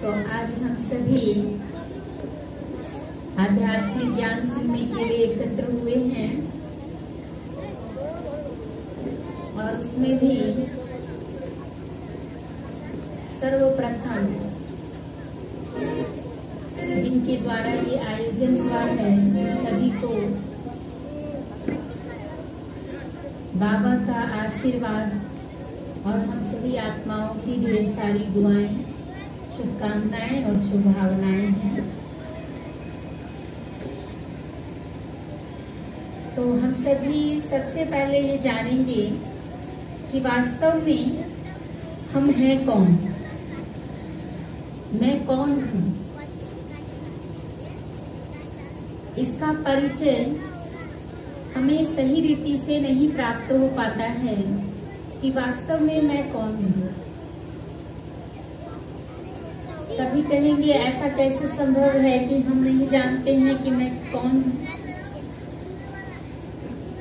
तो आज हम सभी आध्यात्मिक ज्ञान सुनने के लिए एकत्र हुए हैं और उसमें भी सर्वप्रथम जिनके द्वारा ये आयोजन हुआ है सभी को बाबा का आशीर्वाद और हम सभी आत्माओं की ढेर सारी दुआएं, शुभकामनाएं और शुभभावनाएं हैं। तो हम सभी सबसे पहले ये जानेंगे कि वास्तव में हम हैं कौन, मैं कौन हूँ। इसका परिचय हमें सही रीति से नहीं प्राप्त हो पाता है कि वास्तव में मैं कौन हूँ। सभी कहेंगे ऐसा कैसे संभव है कि हम नहीं जानते हैं कि मैं कौन हूँ।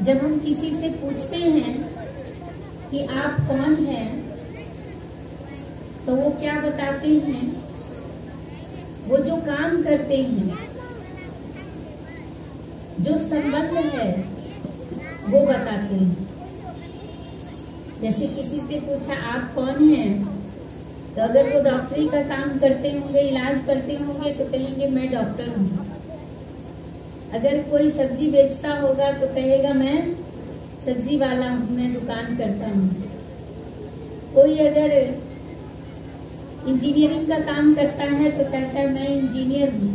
जब हम किसी से पूछते हैं कि आप कौन हैं, तो वो क्या बताते हैं? वो जो काम करते हैं, जो संबंध है, वो बताते हैं। जैसे किसी से पूछा आप कौन हैं, तो अगर वो डॉक्टरी का काम करते होंगे, इलाज करते होंगे, तो कहेंगे मैं डॉक्टर हूँ। अगर कोई सब्जी बेचता होगा तो कहेगा मैं सब्जी वाला हूँ, मैं दुकान करता हूँ। कोई अगर इंजीनियरिंग का काम करता है तो कहता है मैं इंजीनियर हूँ।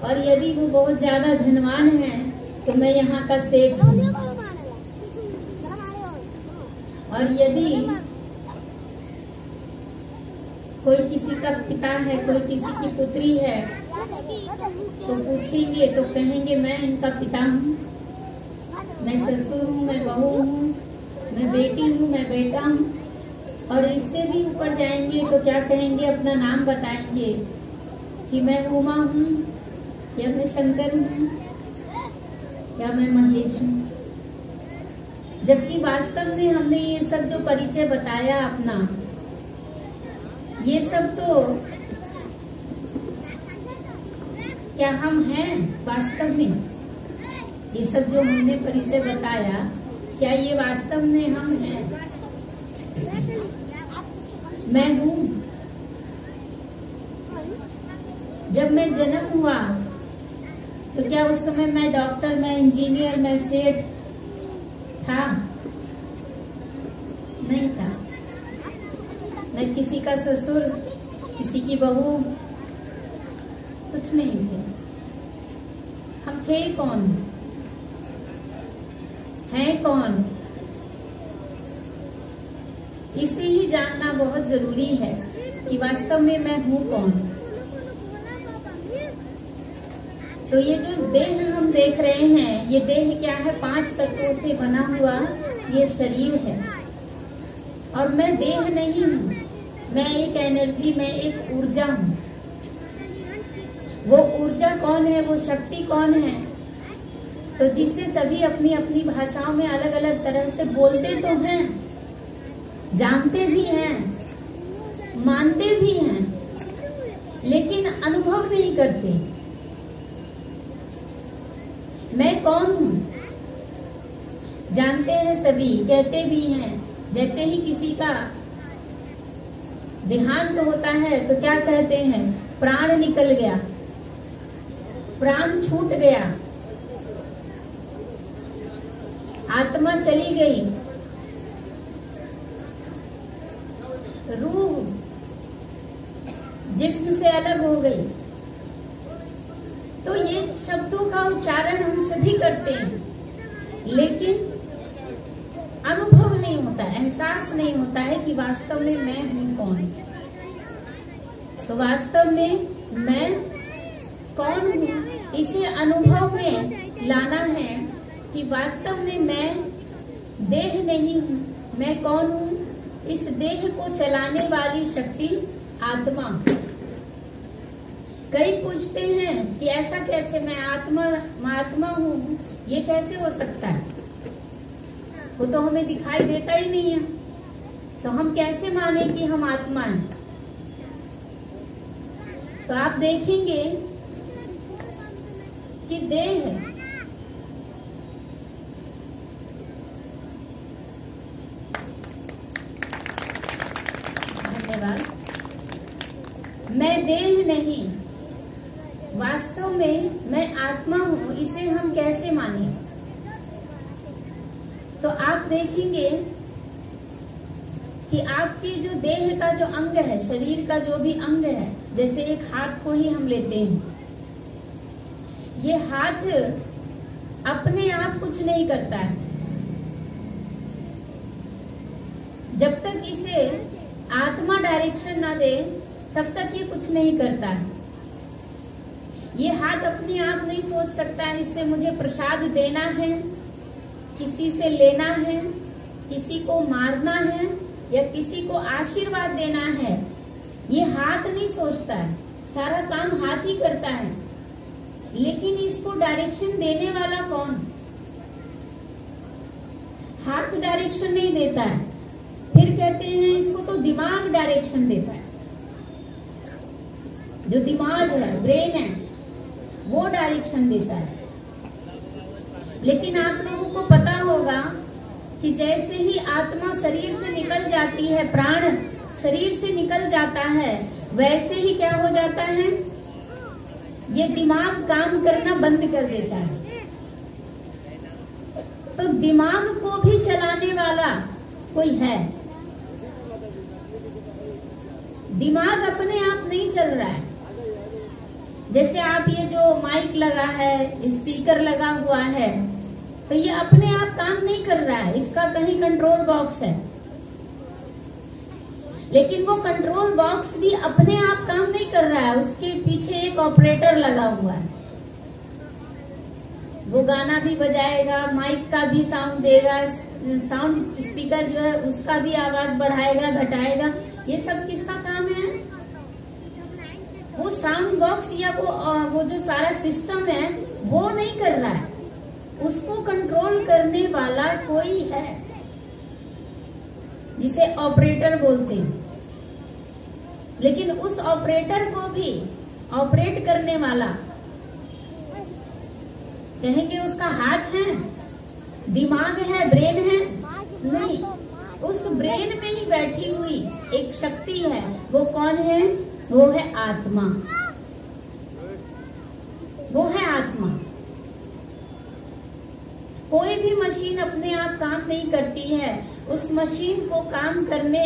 और यदि वो बहुत ज्यादा धनवान है तो मैं यहाँ का सेठ हूँ। और यदि कोई किसी का पिता है, कोई किसी की पुत्री है, तो पूछेंगे तो कहेंगे मैं इनका पिता हूँ, मैं ससुर हूँ, मैं बहू हूँ, मैं बेटी हूँ, मैं बेटा हूँ। और इससे भी ऊपर जाएंगे तो क्या कहेंगे? अपना नाम बताएंगे कि मैं उमा हूँ, या मैं शंकर हूँ, या मैं महेश हूँ। जबकि वास्तव में हमने ये सब जो परिचय बताया अपना, ये सब तो क्या हम हैं वास्तव में? ये सब जो हमने परिचय बताया, क्या ये वास्तव में हम हैं? मैं हूँ। जब मैं जन्म हुआ तो क्या उस समय मैं डॉक्टर, मैं इंजीनियर, मैं सेठ था? नहीं था। मैं किसी का ससुर, किसी की बहू, कुछ नहीं थे। हम थे कौन, हैं कौन? इसे ही जानना बहुत जरूरी है कि वास्तव में मैं हूँ कौन। तो ये जो देह हम देख रहे हैं, ये देह क्या है? 5 तत्वों से बना हुआ ये शरीर है। और मैं देह नहीं हूँ, मैं एक एनर्जी, मैं एक ऊर्जा हूँ। वो ऊर्जा कौन है? वो शक्ति कौन है? तो जिससे सभी अपनी अपनी भाषाओं में अलग अलग तरह से बोलते तो हैं, जानते भी हैं, मानते भी हैं, लेकिन अनुभव नहीं करते। मैं कौन हूँ जानते हैं सभी, कहते भी हैं। जैसे ही किसी का देहांत होता है तो क्या कहते हैं? प्राण निकल गया, प्राण छूट गया, आत्मा चली गई, रूह जिस्म से अलग हो गई। तो ये शब्दों का उच्चारण हम सभी करते हैं, लेकिन अनुभव नहीं होता, एहसास नहीं होता है कि वास्तव में मैं हूँ कौन। तो वास्तव में मैं कौन हूँ, इसे अनुभव में लाना है कि वास्तव में मैं देह नहीं हूँ। मैं कौन हूँ? इस देह को चलाने वाली शक्ति आत्मा। कई पूछते हैं कि ऐसा कैसे, मैं आत्मा हूँ, ये कैसे हो सकता है? वो तो हमें दिखाई देता ही नहीं है। तो हम कैसे माने कि हम आत्मा हैं? तो आप देखेंगे कि देह है, धन्यवाद। मैं देह नहीं, वास्तव में मैं आत्मा हूं, इसे हम कैसे माने? तो आप देखेंगे कि आपकी जो देह का जो अंग है, शरीर का जो भी अंग है, जैसे एक हाथ को ही हम लेते हैं, ये हाथ अपने आप कुछ नहीं करता है। जब तक इसे आत्मा डायरेक्शन ना दे तब तक ये कुछ नहीं करता है। ये हाथ अपने आप नहीं सोच सकता है इससे मुझे प्रसाद देना है, किसी से लेना है, किसी को मारना है या किसी को आशीर्वाद देना है। ये हाथ नहीं सोचता है, सारा काम हाथ ही करता है। लेकिन इसको डायरेक्शन देने वाला कौन? हाथ डायरेक्शन नहीं देता है। फिर कहते हैं इसको तो दिमाग डायरेक्शन देता है। जो दिमाग है, ब्रेन है, वो डायरेक्शन देता है। लेकिन आप लोगों को पता होगा कि जैसे ही आत्मा शरीर से निकल जाती है, प्राण शरीर से निकल जाता है, वैसे ही क्या हो जाता है? ये दिमाग काम करना बंद कर देता है। तो दिमाग को भी चलाने वाला कोई है। दिमाग अपने आप नहीं चल रहा है। जैसे आप ये जो माइक लगा है, स्पीकर लगा हुआ है, तो ये अपने आप काम नहीं कर रहा है, इसका कहीं कंट्रोल बॉक्स है। लेकिन वो कंट्रोल बॉक्स भी अपने आप काम नहीं कर रहा है, उसके पीछे एक ऑपरेटर लगा हुआ है। वो गाना भी बजाएगा, माइक का भी साउंड देगा, साउंड स्पीकर जो है उसका भी आवाज बढ़ाएगा घटाएगा। ये सब किसका काम है? वो साउंड बॉक्स या वो जो सारा सिस्टम है वो नहीं कर रहा है, उसको कंट्रोल करने वाला कोई है जिसे ऑपरेटर बोलते हैं। लेकिन उस ऑपरेटर को भी ऑपरेट करने वाला कहेंगे उसका हाथ है, दिमाग है, ब्रेन है? नहीं, उस ब्रेन में ही बैठी हुई एक शक्ति है। वो कौन है? वो है आत्मा। वो है आत्मा। कोई भी मशीन अपने आप काम नहीं करती है। उस मशीन को काम करने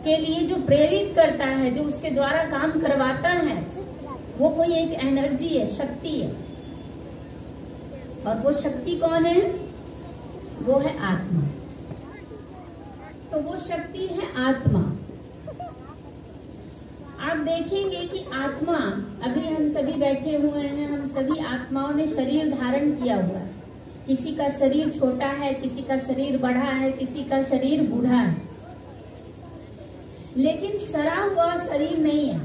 के लिए जो प्रेरित करता है, जो उसके द्वारा काम करवाता है, वो कोई एक एनर्जी है, शक्ति है। और वो शक्ति कौन है? वो है आत्मा। तो वो शक्ति है आत्मा। आप देखेंगे कि आत्मा, अभी हम सभी बैठे हुए हैं, हम सभी आत्माओं ने शरीर धारण किया हुआ है। किसी का शरीर छोटा है, किसी का शरीर बड़ा है, किसी का शरीर बूढ़ा है, लेकिन सड़ा हुआ शरीर नहीं है।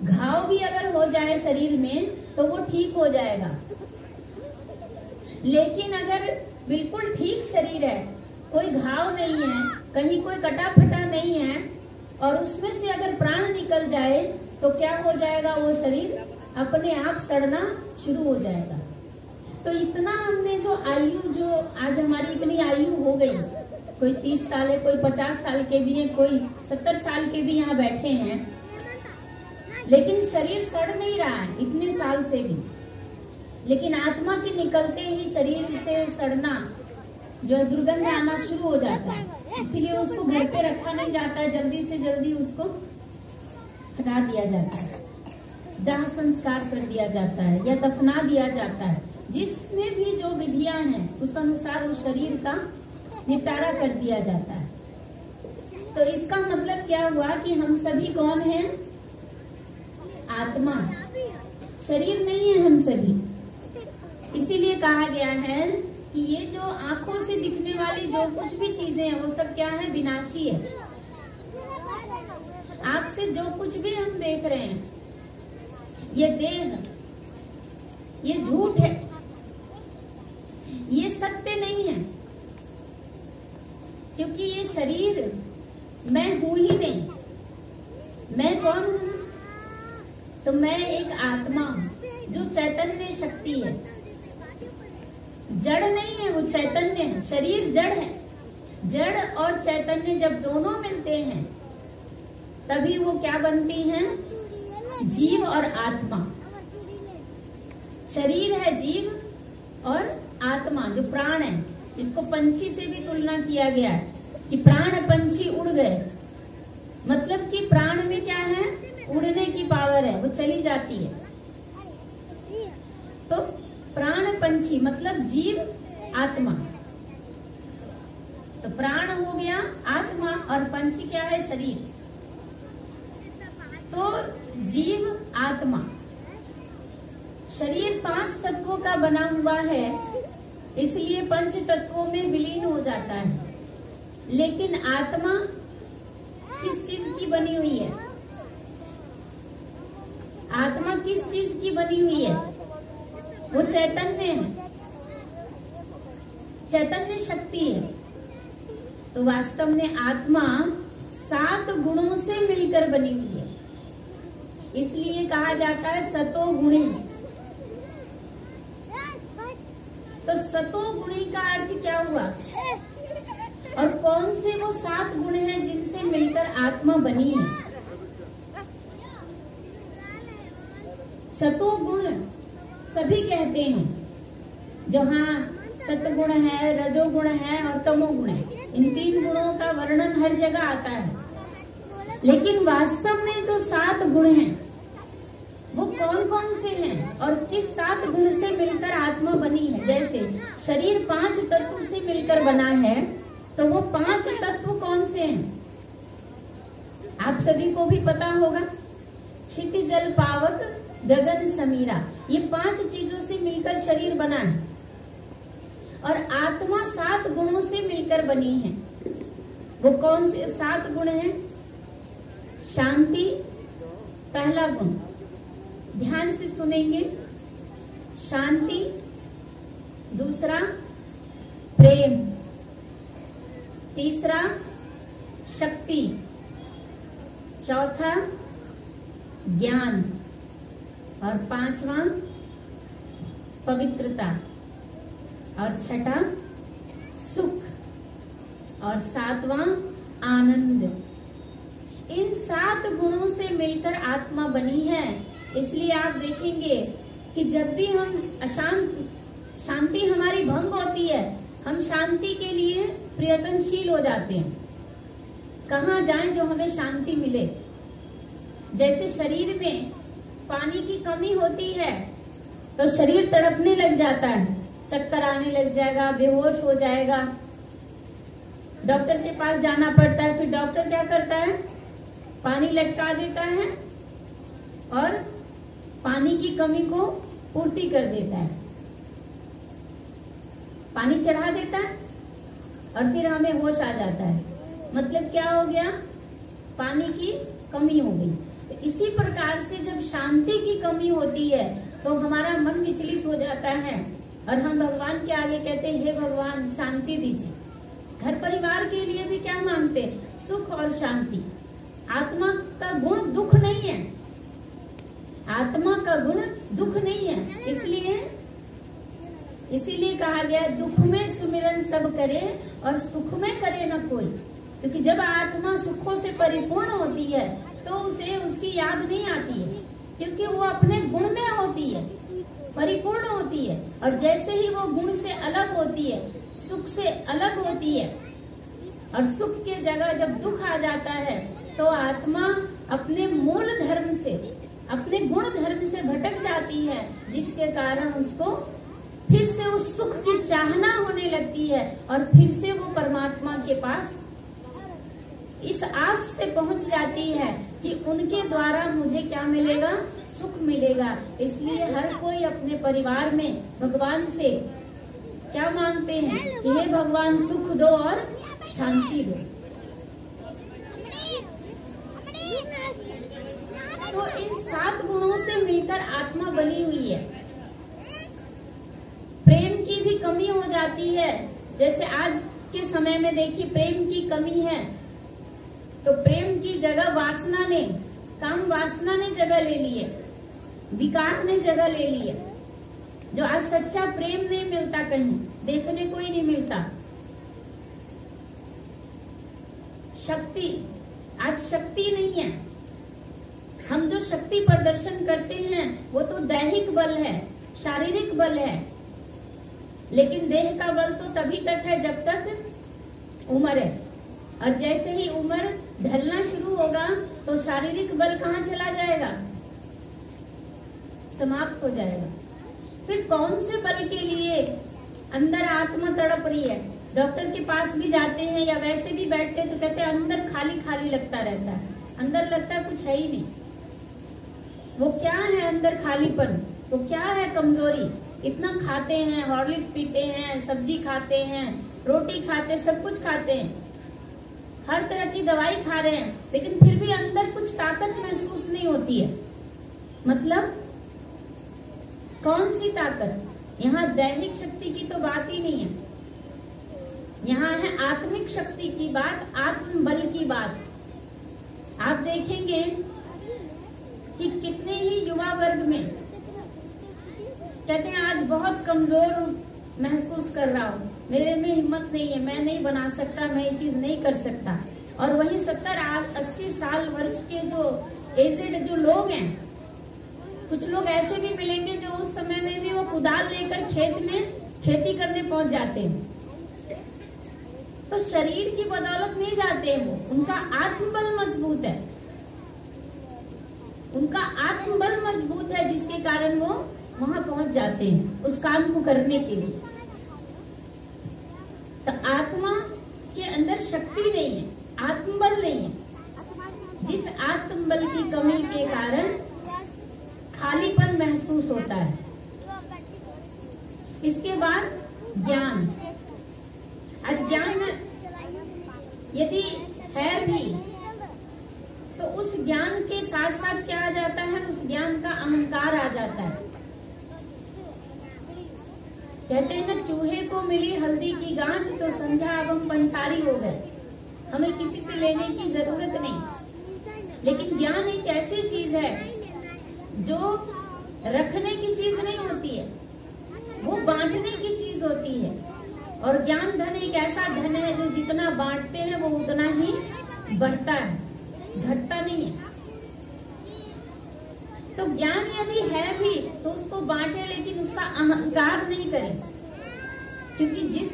घाव भी अगर हो जाए शरीर में तो वो ठीक हो जाएगा। लेकिन अगर बिल्कुल ठीक शरीर है, कोई घाव नहीं है, कहीं कोई कटा फटा नहीं है, और उसमें से अगर प्राण निकल जाए तो क्या हो जाएगा? वो शरीर अपने आप सड़ना शुरू हो जाएगा। तो इतना हमने जो आयु, जो आज हमारी इतनी आयु हो गई, कोई 30 साल है, कोई 50 साल के भी है, कोई 70 साल के भी यहाँ बैठे हैं, लेकिन शरीर सड़ नहीं रहा है इतने साल से भी। लेकिन आत्मा के निकलते ही शरीर से सड़ना, जो दुर्गंध आना शुरू हो जाता है। इसीलिए उसको घर पे रखा नहीं जाता है, जल्दी से जल्दी उसको हटा दिया जाता है, दाह संस्कार कर दिया जाता है या दफना दिया जाता है। जिसमें भी जो विधियां हैं उस अनुसार उस शरीर का निपटारा कर दिया जाता है। तो इसका मतलब क्या हुआ कि हम सभी कौन हैं? आत्मा। शरीर नहीं है हम सभी। इसीलिए कहा गया है कि ये जो आंखों से दिखने वाली जो कुछ भी चीजें हैं वो सब क्या है? विनाशी है। आंख से जो कुछ भी हम देख रहे हैं, ये देह, ये झूठ है, ये सत्य नहीं है, क्योंकि ये शरीर मैं हूं ही नहीं। मैं कौन हूं? तो मैं एक आत्मा हूं जो चैतन्य शक्ति है। जड़ नहीं है, वो चैतन्य है। शरीर जड़ है। जड़ और चैतन्य जब दोनों मिलते हैं तभी वो क्या बनती हैं? जीव और आत्मा। शरीर है जीव और आत्मा जो प्राण है। इसको पंछी से भी तुलना किया गया है कि प्राण पंछी उड़ गए। मतलब कि प्राण में क्या है? उड़ने की पावर है, वो चली जाती है। तो प्राण पंछी मतलब जीव आत्मा। तो प्राण हो गया आत्मा और पंछी क्या है? शरीर। तो जीव आत्मा शरीर 5 तत्वों का बना हुआ है, इसलिए 5 तत्वों में विलीन हो जाता है। लेकिन आत्मा किस चीज की बनी हुई है? आत्मा किस चीज की बनी हुई है? वो चैतन्य है, चैतन्य शक्ति है। तो वास्तव में आत्मा 7 गुणों से मिलकर बनी हुई है, इसलिए कहा जाता है सतो गुणी। तो सतो गुणी का अर्थ क्या हुआ? और कौन से वो 7 गुण हैं जिनसे मिलकर आत्मा बनी है? सतो गुण सभी कहते हैं, जहाँ सतगुण है, रजोगुण है और तमोगुण है। इन 3 गुणों का वर्णन हर जगह आता है। लेकिन वास्तव में जो 7 गुण हैं वो कौन कौन से हैं और किस 7 गुण से मिलकर आत्मा बनी है? जैसे शरीर 5 तत्व से मिलकर बना है, तो वो 5 तत्व कौन से हैं? आप सभी को भी पता होगा। क्षिति जल पावक गगन समीरा, ये 5 चीजों से मिलकर शरीर बना है। और आत्मा 7 गुणों से मिलकर बनी है। वो कौन से 7 गुण हैं? शांति पहला गुण, ध्यान से सुनेंगे। शांति। दूसरा प्रेम। तीसरा शक्ति। चौथा ज्ञान। और 5वां पवित्रता। और 6ठा सुख। और 7वां आनंद। इन 7 गुणों से मिलकर आत्मा बनी है। इसलिए आप देखेंगे कि जब भी हम शांति हमारी भंग होती है, हम शांति के लिए प्रयत्नशील हो जाते हैं। कहाँ जाएं जो हमें शांति मिले। जैसे शरीर में पानी की कमी होती है तो शरीर तड़पने लग जाता है, चक्कर आने लग जाएगा, बेहोश हो जाएगा, डॉक्टर के पास जाना पड़ता है। फिर डॉक्टर क्या करता है? पानी लटका देता है और पानी की कमी को पूर्ति कर देता है, पानी चढ़ा देता है और फिर हमें होश आ जाता है। मतलब क्या हो गया? पानी की कमी हो गई। तो इसी प्रकार से जब शांति की कमी होती है तो हमारा मन विचलित हो जाता है और हम भगवान के आगे कहते हैं, हे भगवान शांति दीजिए। घर परिवार के लिए भी क्या मांगते? सुख और शांति। आत्मा का गुण दुख नहीं है, आत्मा का गुण दुख नहीं है। इसीलिए कहा गया दुख में सुमिरन सब करे और सुख में करे न कोई। क्योंकि जब आत्मा सुखों से परिपूर्ण होती है तो उसे उसकी याद नहीं आती है, क्योंकि वो अपने गुण में होती है, परिपूर्ण होती है। और जैसे ही वो गुण से अलग होती है, सुख से अलग होती है, और सुख के जगह जब दुख आ जाता है तो आत्मा अपने मूल धर्म से, अपने गुण धर्म से भटक जाती है, जिसके कारण उसको फिर से उस सुख की चाहना होने लगती है और फिर से वो परमात्मा के पास इस आस से पहुंच जाती है कि उनके द्वारा मुझे क्या मिलेगा? सुख मिलेगा। इसलिए हर कोई अपने परिवार में भगवान से क्या मांगते हैं कि हे भगवान सुख दो और शांति दो। तो इन 7 गुणों से मिलकर आत्मा बनी हुई है। प्रेम की भी कमी हो जाती है। जैसे आज के समय में देखिए प्रेम की कमी है, तो प्रेम की जगह वासना ने, काम वासना ने जगह ले ली है, विकार ने जगह ले ली है। जो आज सच्चा प्रेम नहीं मिलता, कहीं देखने को ही नहीं मिलता। शक्ति, आज शक्ति नहीं है। हम जो शक्ति प्रदर्शन करते हैं वो तो दैहिक बल है, शारीरिक बल है, लेकिन देह का बल तो तभी तक है जब तक उम्र है। और जैसे ही उम्र ढलना शुरू होगा तो शारीरिक बल कहाँ चला जाएगा, समाप्त हो जाएगा। फिर कौन से बल के लिए अंदर आत्मा तड़प रही है? डॉक्टर के पास भी जाते हैं या वैसे भी बैठते हैं तो कहते हैं अंदर खाली खाली लगता रहता है, अंदर लगता है कुछ है ही नहीं। वो क्या है अंदर खालीपन? वो क्या है कमजोरी? इतना खाते हैं, हॉर्लिक्स पीते हैं, सब्जी खाते हैं, रोटी खाते हैं, सब कुछ खाते हैं, हर तरह की दवाई खा रहे हैं, लेकिन फिर भी अंदर कुछ ताकत महसूस नहीं होती है। मतलब कौन सी ताकत? यहाँ दैहिक शक्ति की तो बात ही नहीं है, यहाँ है आत्मिक शक्ति की बात, आत्म बल की बात। आप देखेंगे कि कितने ही युवा वर्ग में कहते हैं आज बहुत कमजोर महसूस कर रहा हूँ, मेरे में हिम्मत नहीं है, मैं नहीं बना सकता, मैं ये चीज नहीं कर सकता। और वहीं 70-80 साल वर्ष के जो एजेड जो लोग हैं, कुछ लोग ऐसे भी मिलेंगे जो उस समय में भी वो कुदाल लेकर खेत में खेती करने पहुंच जाते हैं। तो शरीर की बदौलत नहीं जाते हैं वो, उनका आत्मबल मजबूत है, उनका आत्मबल मजबूत है, जिसके कारण वो वहां पहुंच जाते हैं उस काम को करने के लिए। तो आत्मा के अंदर शक्ति नहीं है, आत्मबल नहीं है, जिस आत्मबल की कमी के कारण खालीपन महसूस होता है। इसके बाद ज्ञान। आज ज्ञान यदि है भी तो उस ज्ञान के साथ साथ क्या आ जाता है, उस ज्ञान का अहंकार आ जाता है। कहते हैं ना, चूहे को मिली हल्दी की गांठ तो समझा अब हम पंसारी हो गए, हमें किसी से लेने की जरूरत नहीं। लेकिन ज्ञान एक ऐसी चीज है जो रखने की चीज नहीं होती है, वो बांटने की चीज होती है। और ज्ञान धन एक ऐसा धन है जो जितना बांटते हैं वो उतना ही बढ़ता है, घटता नहीं है। तो ज्ञान यदि है भी तो उसको बांटे, लेकिन उसका अहंकार नहीं करें। क्योंकि जिस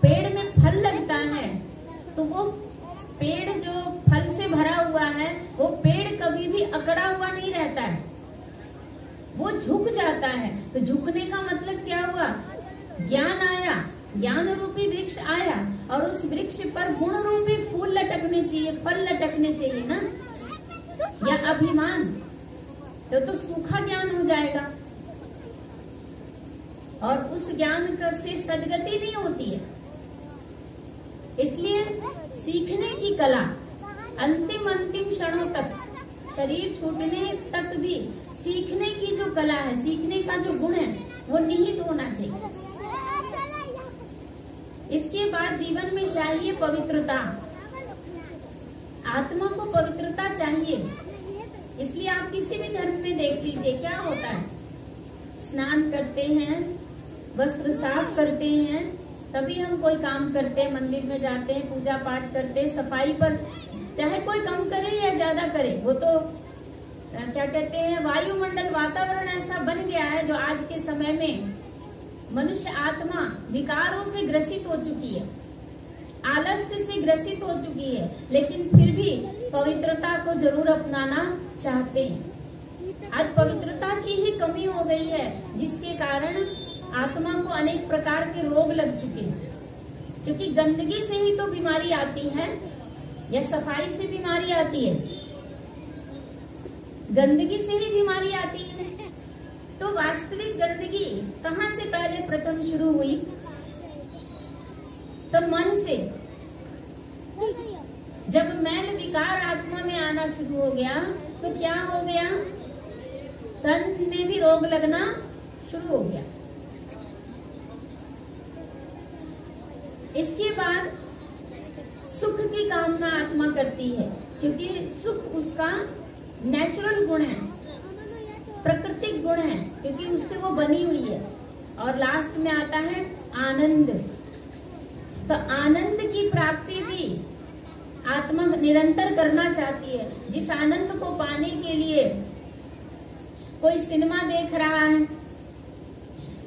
पेड़ में फल लगता है तो वो पेड़ जो फल से भरा हुआ है, वो पेड़ कभी भी अकड़ा हुआ नहीं रहता है, वो झुक जाता है। तो झुकने का मतलब क्या हुआ? ज्ञान आया, ज्ञान रूपी वृक्ष आया, और उस वृक्ष पर गुण रूपी फूल लटकने चाहिए, फल लटकने चाहिए ना, या अभिमान, तो सूखा ज्ञान हो जाएगा और उस ज्ञान से सदगति नहीं होती है। इसलिए सीखने की कला अंतिम क्षणों तक, शरीर छूटने तक भी सीखने की जो कला है, सीखने का जो गुण है, वो निहित होना चाहिए। इसके बाद जीवन में चाहिए पवित्रता, आत्मा को पवित्रता चाहिए। इसलिए आप किसी भी धर्म में देख लीजिए क्या होता है, स्नान करते हैं, वस्त्र साफ करते हैं, तभी हम कोई काम करते हैं, मंदिर में जाते हैं, पूजा पाठ करते हैं, सफाई पर चाहे कोई कम करे या ज्यादा करे, वो तो क्या कहते हैं, वायुमंडल, वातावरण ऐसा बन गया है जो आज के समय में मनुष्य आत्मा विकारों से ग्रसित हो चुकी है, आलस्य से ग्रसित हो चुकी है, लेकिन फिर भी पवित्रता को जरूर अपनाना चाहते हैं। आज पवित्रता की ही कमी हो गई है, जिसके कारण आत्मा को अनेक प्रकार के रोग लग चुके हैं। क्योंकि गंदगी से ही तो बीमारी आती है, या सफाई से बीमारी आती है, गंदगी से ही बीमारी आती है। तो वास्तविक गंदगी कहाँ से पहले प्रथम शुरू हुई? तो मन से। जब मैल विकार आत्मा में आना शुरू हो गया तो क्या हो गया? तन में भी रोग लगना शुरू हो गया। इसके बाद सुख की कामना आत्मा करती है, क्योंकि सुख उसका नेचुरल गुण है, प्राकृतिक गुण है, क्योंकि उससे वो बनी हुई है। और लास्ट में आता है आनंद। तो आनंद की प्राप्ति भी आत्मा निरंतर करना चाहती है। जिस आनंद को पाने के लिए कोई सिनेमा देख रहा है,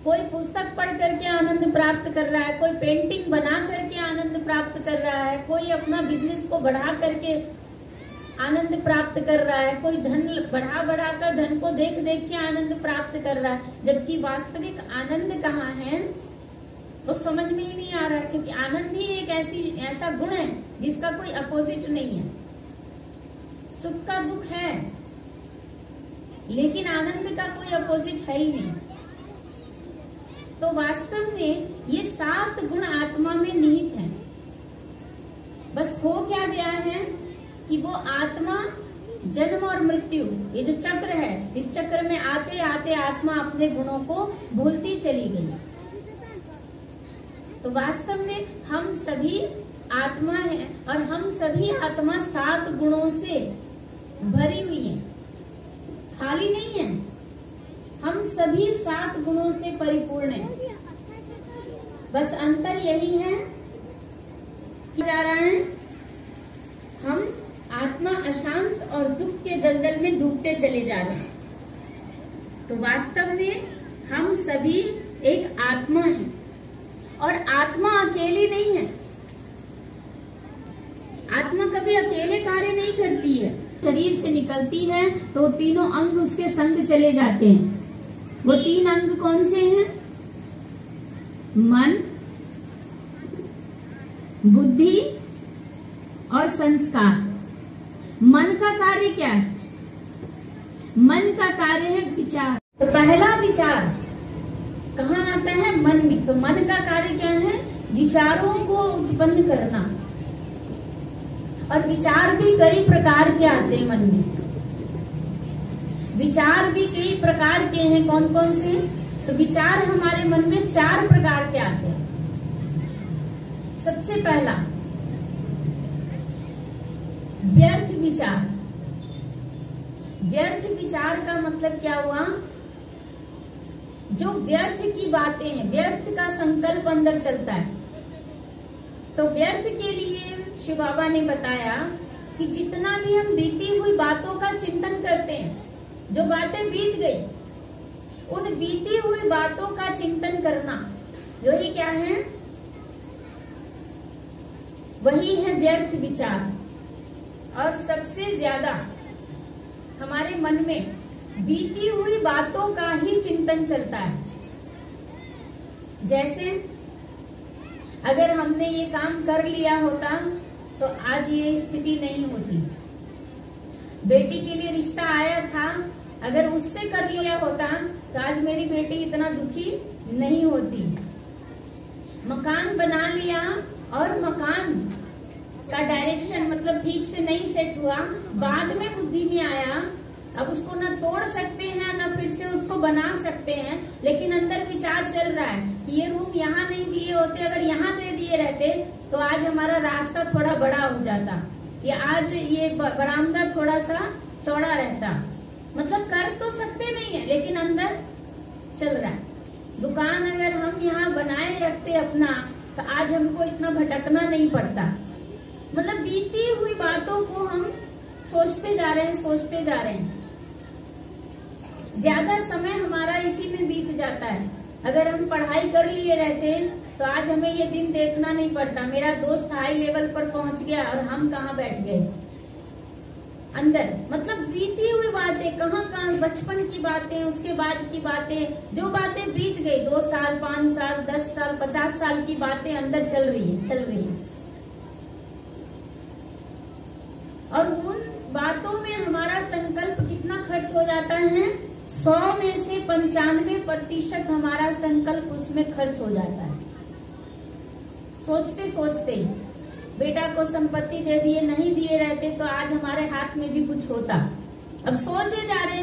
कोई पुस्तक पढ़ करके आनंद प्राप्त कर रहा है, कोई पेंटिंग बना करके आनंद प्राप्त कर रहा है, कोई अपना बिजनेस को बढ़ा करके आनंद प्राप्त कर रहा है, कोई धन बढ़ा कर धन को देख देख के आनंद प्राप्त कर रहा है, जबकि वास्तविक आनंद कहाँ है वो समझ में ही नहीं आ रहा है। क्योंकि आनंद ही एक ऐसा गुण है जिसका कोई अपोजिट नहीं है। सुख का दुख है, लेकिन आनंद का कोई अपोजिट है ही नहीं। तो वास्तव में ये 7 गुण आत्मा में निहित हैं। बस हो क्या गया है कि वो आत्मा जन्म और मृत्यु, ये जो चक्र है, इस चक्र में आते आते आत्मा अपने गुणों को भूलती चली गई। तो वास्तव में हम सभी आत्मा है, और हम सभी आत्मा 7 गुणों से भरी हुई है, खाली नहीं है। हम सभी 7 गुणों से परिपूर्ण हैं। बस अंतर यही है जा रहा है, हम आत्मा अशांत और दुख के दलदल में डूबते चले जा रहे हैं। तो वास्तव में हम सभी एक आत्मा हैं, और आत्मा अकेली नहीं है। आत्मा कभी अकेले कार्य नहीं करती है। शरीर से निकलती है तो तीनों अंग उसके संग चले जाते हैं। वो 3 अंग कौन से हैं? मन, बुद्धि और संस्कार। मन का कार्य क्या है? मन का कार्य है विचार। तो पहला विचार कहाँ आता है? मन में। तो मन का कार्य क्या है? विचारों को उत्पन्न करना। और विचार भी कई प्रकार के आते हैं मन में। विचार भी कई प्रकार के हैं। कौन कौन से? तो विचार हमारे मन में 4 प्रकार के आते हैं। सबसे पहला व्यर्थ विचार। व्यर्थ विचार का मतलब क्या हुआ? जो व्यर्थ की बातें हैं, व्यर्थ का संकल्प अंदर चलता है। तो व्यर्थ के लिए शिव बाबा ने बताया कि जितना भी हम बीती हुई बातों का चिंतन करते हैं, जो बातें बीत गई, उन बीती हुई बातों का चिंतन करना, यही क्या है? वही है व्यर्थ विचार। और सबसे ज्यादा हमारे मन में बीती हुई बातों का ही चिंतन चलता है। जैसे अगर हमने ये काम कर लिया होता तो आज ये स्थिति नहीं होती। बेटी के लिए रिश्ता आया था, अगर उससे कर लिया होता तो आज मेरी बेटी इतना दुखी नहीं होती। मकान बना लिया और मकान का डायरेक्शन मतलब ठीक से नहीं सेट हुआ, बाद में बुद्धि में आया, अब उसको न तोड़ सकते हैं न फिर से उसको बना सकते हैं, लेकिन अंदर विचार चल रहा है कि ये रूम यहाँ नहीं दिए होते, अगर यहाँ दे दिए रहते तो आज हमारा रास्ता थोड़ा बड़ा हो जाता, या आज ये बरामदा थोड़ा सा चौड़ा रहता। मतलब कर तो सकते नहीं है, लेकिन अंदर चल रहा है। दुकान अगर हम यहाँ बनाए रखते अपना तो आज हमको इतना भटकना नहीं पड़ता। मतलब बीती हुई बातों को हम सोचते जा रहे हैं, सोचते जा रहे हैं। ज्यादा समय हमारा इसी में बीत जाता है। अगर हम पढ़ाई कर लिए रहते तो आज हमें ये दिन देखना नहीं पड़ता, मेरा दोस्त हाई लेवल पर पहुंच गया और हम कहाँ बैठ गए अंदर। मतलब बीती हुई बातें, कहाँ बचपन की बातें, उसके बाद की बातें, जो बातें बीत गई, 2 साल 5 साल 10 साल 50 साल की बातें अंदर चल रही है। और उन बातों में हमारा संकल्प कितना खर्च हो जाता है? 100 में से 95% हमारा संकल्प उसमें खर्च हो जाता है। सोचते सोचते बेटा को संपत्ति दे दिए, नहीं दिए रहते तो आज हमारे हाथ में भी कुछ होता। अब सोचे जा रहे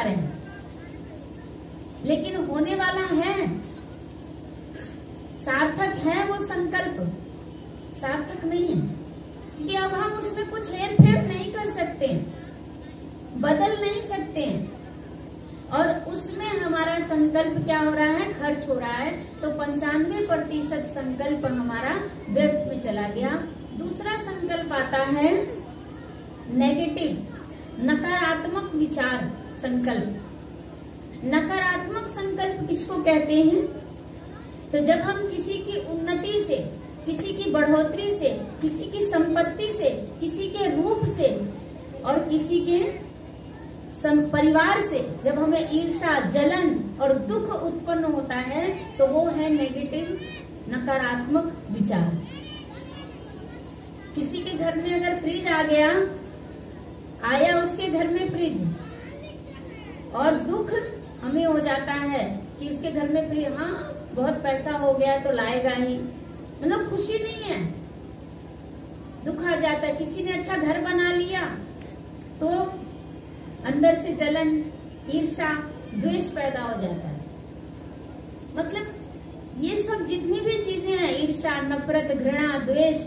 हैं, लेकिन होने वाला है? सार्थक है वो संकल्प? सार्थक नहीं है, कि अब हम उसमें कुछ हेर फेर नहीं कर सकते, बदल नहीं सकते, और उसमें हमारा संकल्प क्या हो रहा है? खर्च हो रहा है। तो 95% संकल्प हमारा व्यर्थ में चला गया। दूसरा संकल्प आता है नेगेटिव, नकारात्मक विचार संकल्प। नकारात्मक संकल्प किसको कहते हैं? तो जब हम किसी की उन्नति से, किसी की बढ़ोतरी से, किसी की संपत्ति से, किसी के रूप से और किसी के परिवार से जब हमें ईर्ष्या, जलन और दुख उत्पन्न होता है, तो वो है नेगेटिव, नकारात्मक विचार। किसी के घर में अगर फ्रिज आ गया, आया उसके घर में फ्रिज, और दुख हमें हो जाता है कि उसके घर में फ्रिज, हाँ बहुत पैसा हो गया तो लाएगा ही, मतलब खुशी नहीं है, दुख आ जाता है। किसी ने अच्छा घर बना लिया तो अंदर से जलन, ईर्ष्या, द्वेष पैदा हो जाता है। मतलब ये सब जितनी भी चीजें हैं, ईर्ष्या, नफरत, घृणा, द्वेष,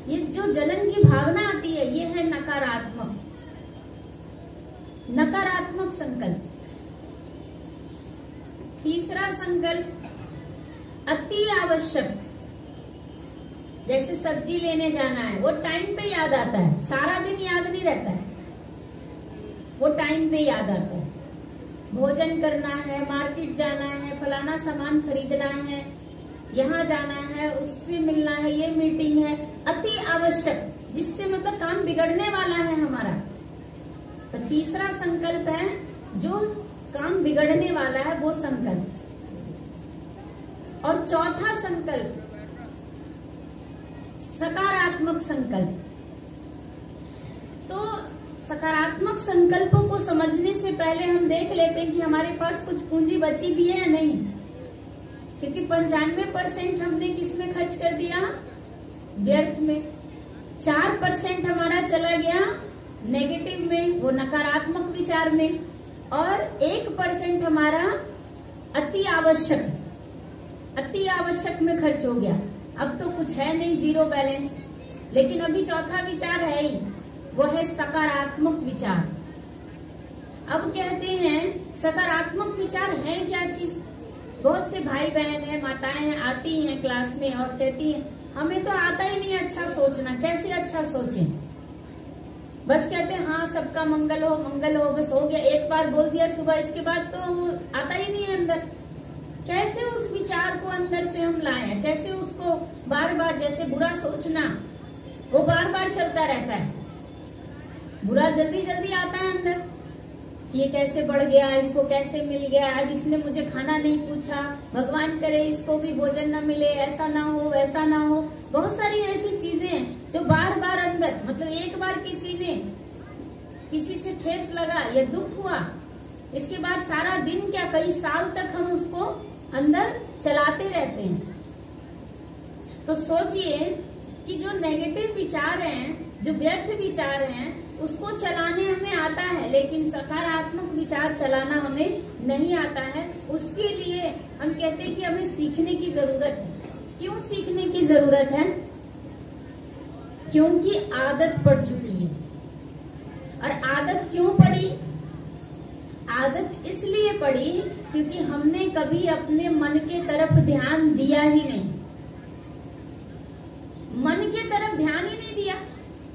ये जो जलन की भावना आती है, ये है नकारात्मक, नकारात्मक संकल्प। तीसरा संकल्प अति आवश्यक। जैसे सब्जी लेने जाना है, वो टाइम पे याद आता है, सारा दिन याद नहीं रहता है, वो टाइम पे याद आता है। भोजन करना है, मार्केट जाना है, फलाना सामान खरीदना है, यहाँ जाना है, उससे मिलना है, ये मीटिंग है, अति आवश्यक, जिससे मतलब काम बिगड़ने वाला है हमारा। तो तीसरा संकल्प है जो काम बिगड़ने वाला है, वो संकल्प। और चौथा संकल्प सकारात्मक संकल्प। तो सकारात्मक संकल्पों को समझने से पहले हम देख लेते हैं कि हमारे पास कुछ पूंजी बची भी है या नहीं, क्योंकि 95% हमने किसमें खर्च कर दिया? व्यर्थ में। 4% हमारा चला गया नेगेटिव में, वो नकारात्मक विचार में, और 1% हमारा अति आवश्यक, अति आवश्यक में खर्च हो गया। अब तो कुछ है नहीं, जीरो बैलेंस। लेकिन अभी चौथा विचार है ही, वो है सकारात्मक विचार। अब कहते हैं सकारात्मक विचार है क्या चीज? बहुत से भाई बहन है, माताएं हैं, आती हैं क्लास में और कहती हैं हमें तो आता ही नहीं अच्छा सोचना, कैसे अच्छा सोचें? बस कहते हैं हाँ सबका मंगल हो, मंगल हो, बस हो गया, एक बार बोल दिया सुबह, इसके बाद तो आता ही नहीं है अंदर। कैसे उस विचार को अंदर से हम लाएं? कैसे उसको बार बार, जैसे बुरा सोचना, वो बार बार चलता रहता है, बुरा जल्दी जल्दी आता है अंदर। ये कैसे बढ़ गया, इसको कैसे मिल गया, आज इसने मुझे खाना नहीं पूछा, भगवान करे इसको भी भोजन न मिले, ऐसा ना हो, वैसा ना हो। बहुत सारी ऐसी चीजें जो बार बार अंदर, मतलब एक बार किसी से ठेस लगा या दुख हुआ, इसके बाद सारा दिन क्या कई साल तक हम उसको अंदर चलाते रहते हैं। तो सोचिए कि जो नेगेटिव विचार हैं, जो व्यर्थ विचार हैं, उसको चलाने हमें आता है, लेकिन सकारात्मक विचार चलाना हमें नहीं आता है। उसके लिए हम कहते हैं कि हमें सीखने की जरूरत है। क्यों सीखने की जरूरत है? क्योंकि आदत पड़ चुकी है। और आदत क्यों पड़ी? आदत इसलिए पड़ी क्योंकि हमने कभी अपने मन के तरफ ध्यान दिया ही नहीं, मन के तरफ ध्यान ही नहीं दिया।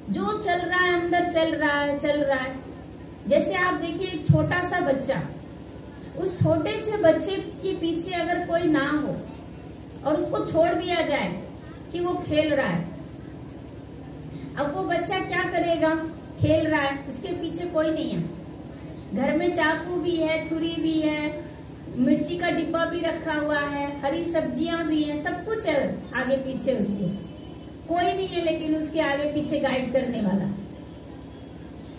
जो चल रहा है अंदर चल रहा है। जैसे आप देखिए एक छोटा सा बच्चा, उस छोटे से बच्चे के पीछे अगर कोई ना हो और उसको छोड़ दिया जाए कि वो खेल रहा है, अब वो बच्चा क्या करेगा? खेल रहा है, इसके पीछे कोई नहीं है, घर में चाकू भी है, छुरी भी है, मिर्ची का डिब्बा भी रखा हुआ है, हरी सब्जियां भी हैं, सब कुछ है आगे पीछे, उसके कोई नहीं है लेकिन उसके आगे पीछे गाइड करने वाला।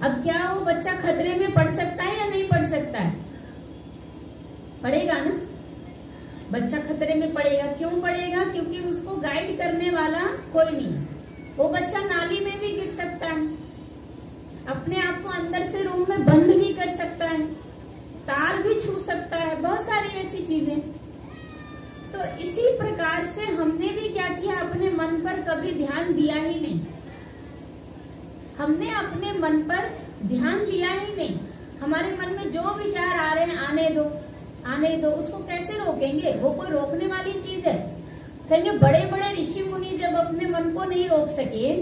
अब क्या वो बच्चा खतरे में पड़ सकता है या नहीं पड़ सकता है? पड़ेगा ना, बच्चा खतरे में पड़ेगा। क्यों पड़ेगा? क्योंकि उसको गाइड करने वाला कोई नहीं। वो बच्चा नाली में भी गिर सकता है, अपने आप को अंदर से रूम में बंद भी कर सकता है, तार भी छू सकता है, बहुत सारी ऐसी चीजें। तो इसी प्रकार प्रकार से हमने भी क्या किया, अपने मन पर कभी ध्यान दिया ही नहीं। हमने अपने मन पर ध्यान दिया ही नहीं। हमारे मन में जो विचार आ रहे हैं आने दो, आने दो। उसको कैसे रोकेंगे? वो कोई रोकने वाली चीज है? कहेंगे बड़े बड़े ऋषि मुनि जब अपने मन को नहीं रोक सके,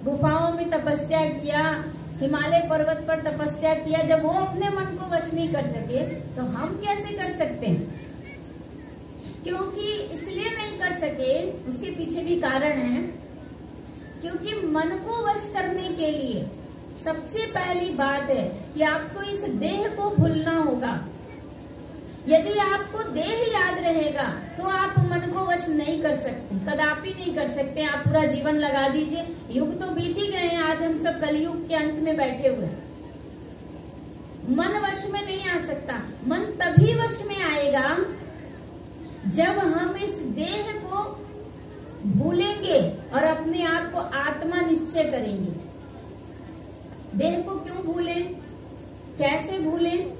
गुफाओं में तपस्या किया, हिमालय पर्वत पर तपस्या किया, जब वो अपने मन को वश नहीं कर सके तो हम कैसे कर सकते हैं? क्योंकि इसलिए नहीं कर सके, उसके पीछे भी कारण है। क्योंकि मन को वश करने के लिए सबसे पहली बात है कि आपको इस देह को भूलना होगा। यदि आपको देह याद रहेगा तो आप मन को वश नहीं कर सकते, कदापि नहीं कर सकते। आप पूरा जीवन लगा दीजिए, युग तो बीत ही गए हैं, आज हम सब कलयुग के अंत में बैठे हुए। मन वश में नहीं आ सकता। मन तभी वश में आएगा जब हम इस देह को भूलेंगे और अपने आप को आत्मा निश्चय करेंगे। देह को क्यों भूलें, कैसे भूलें?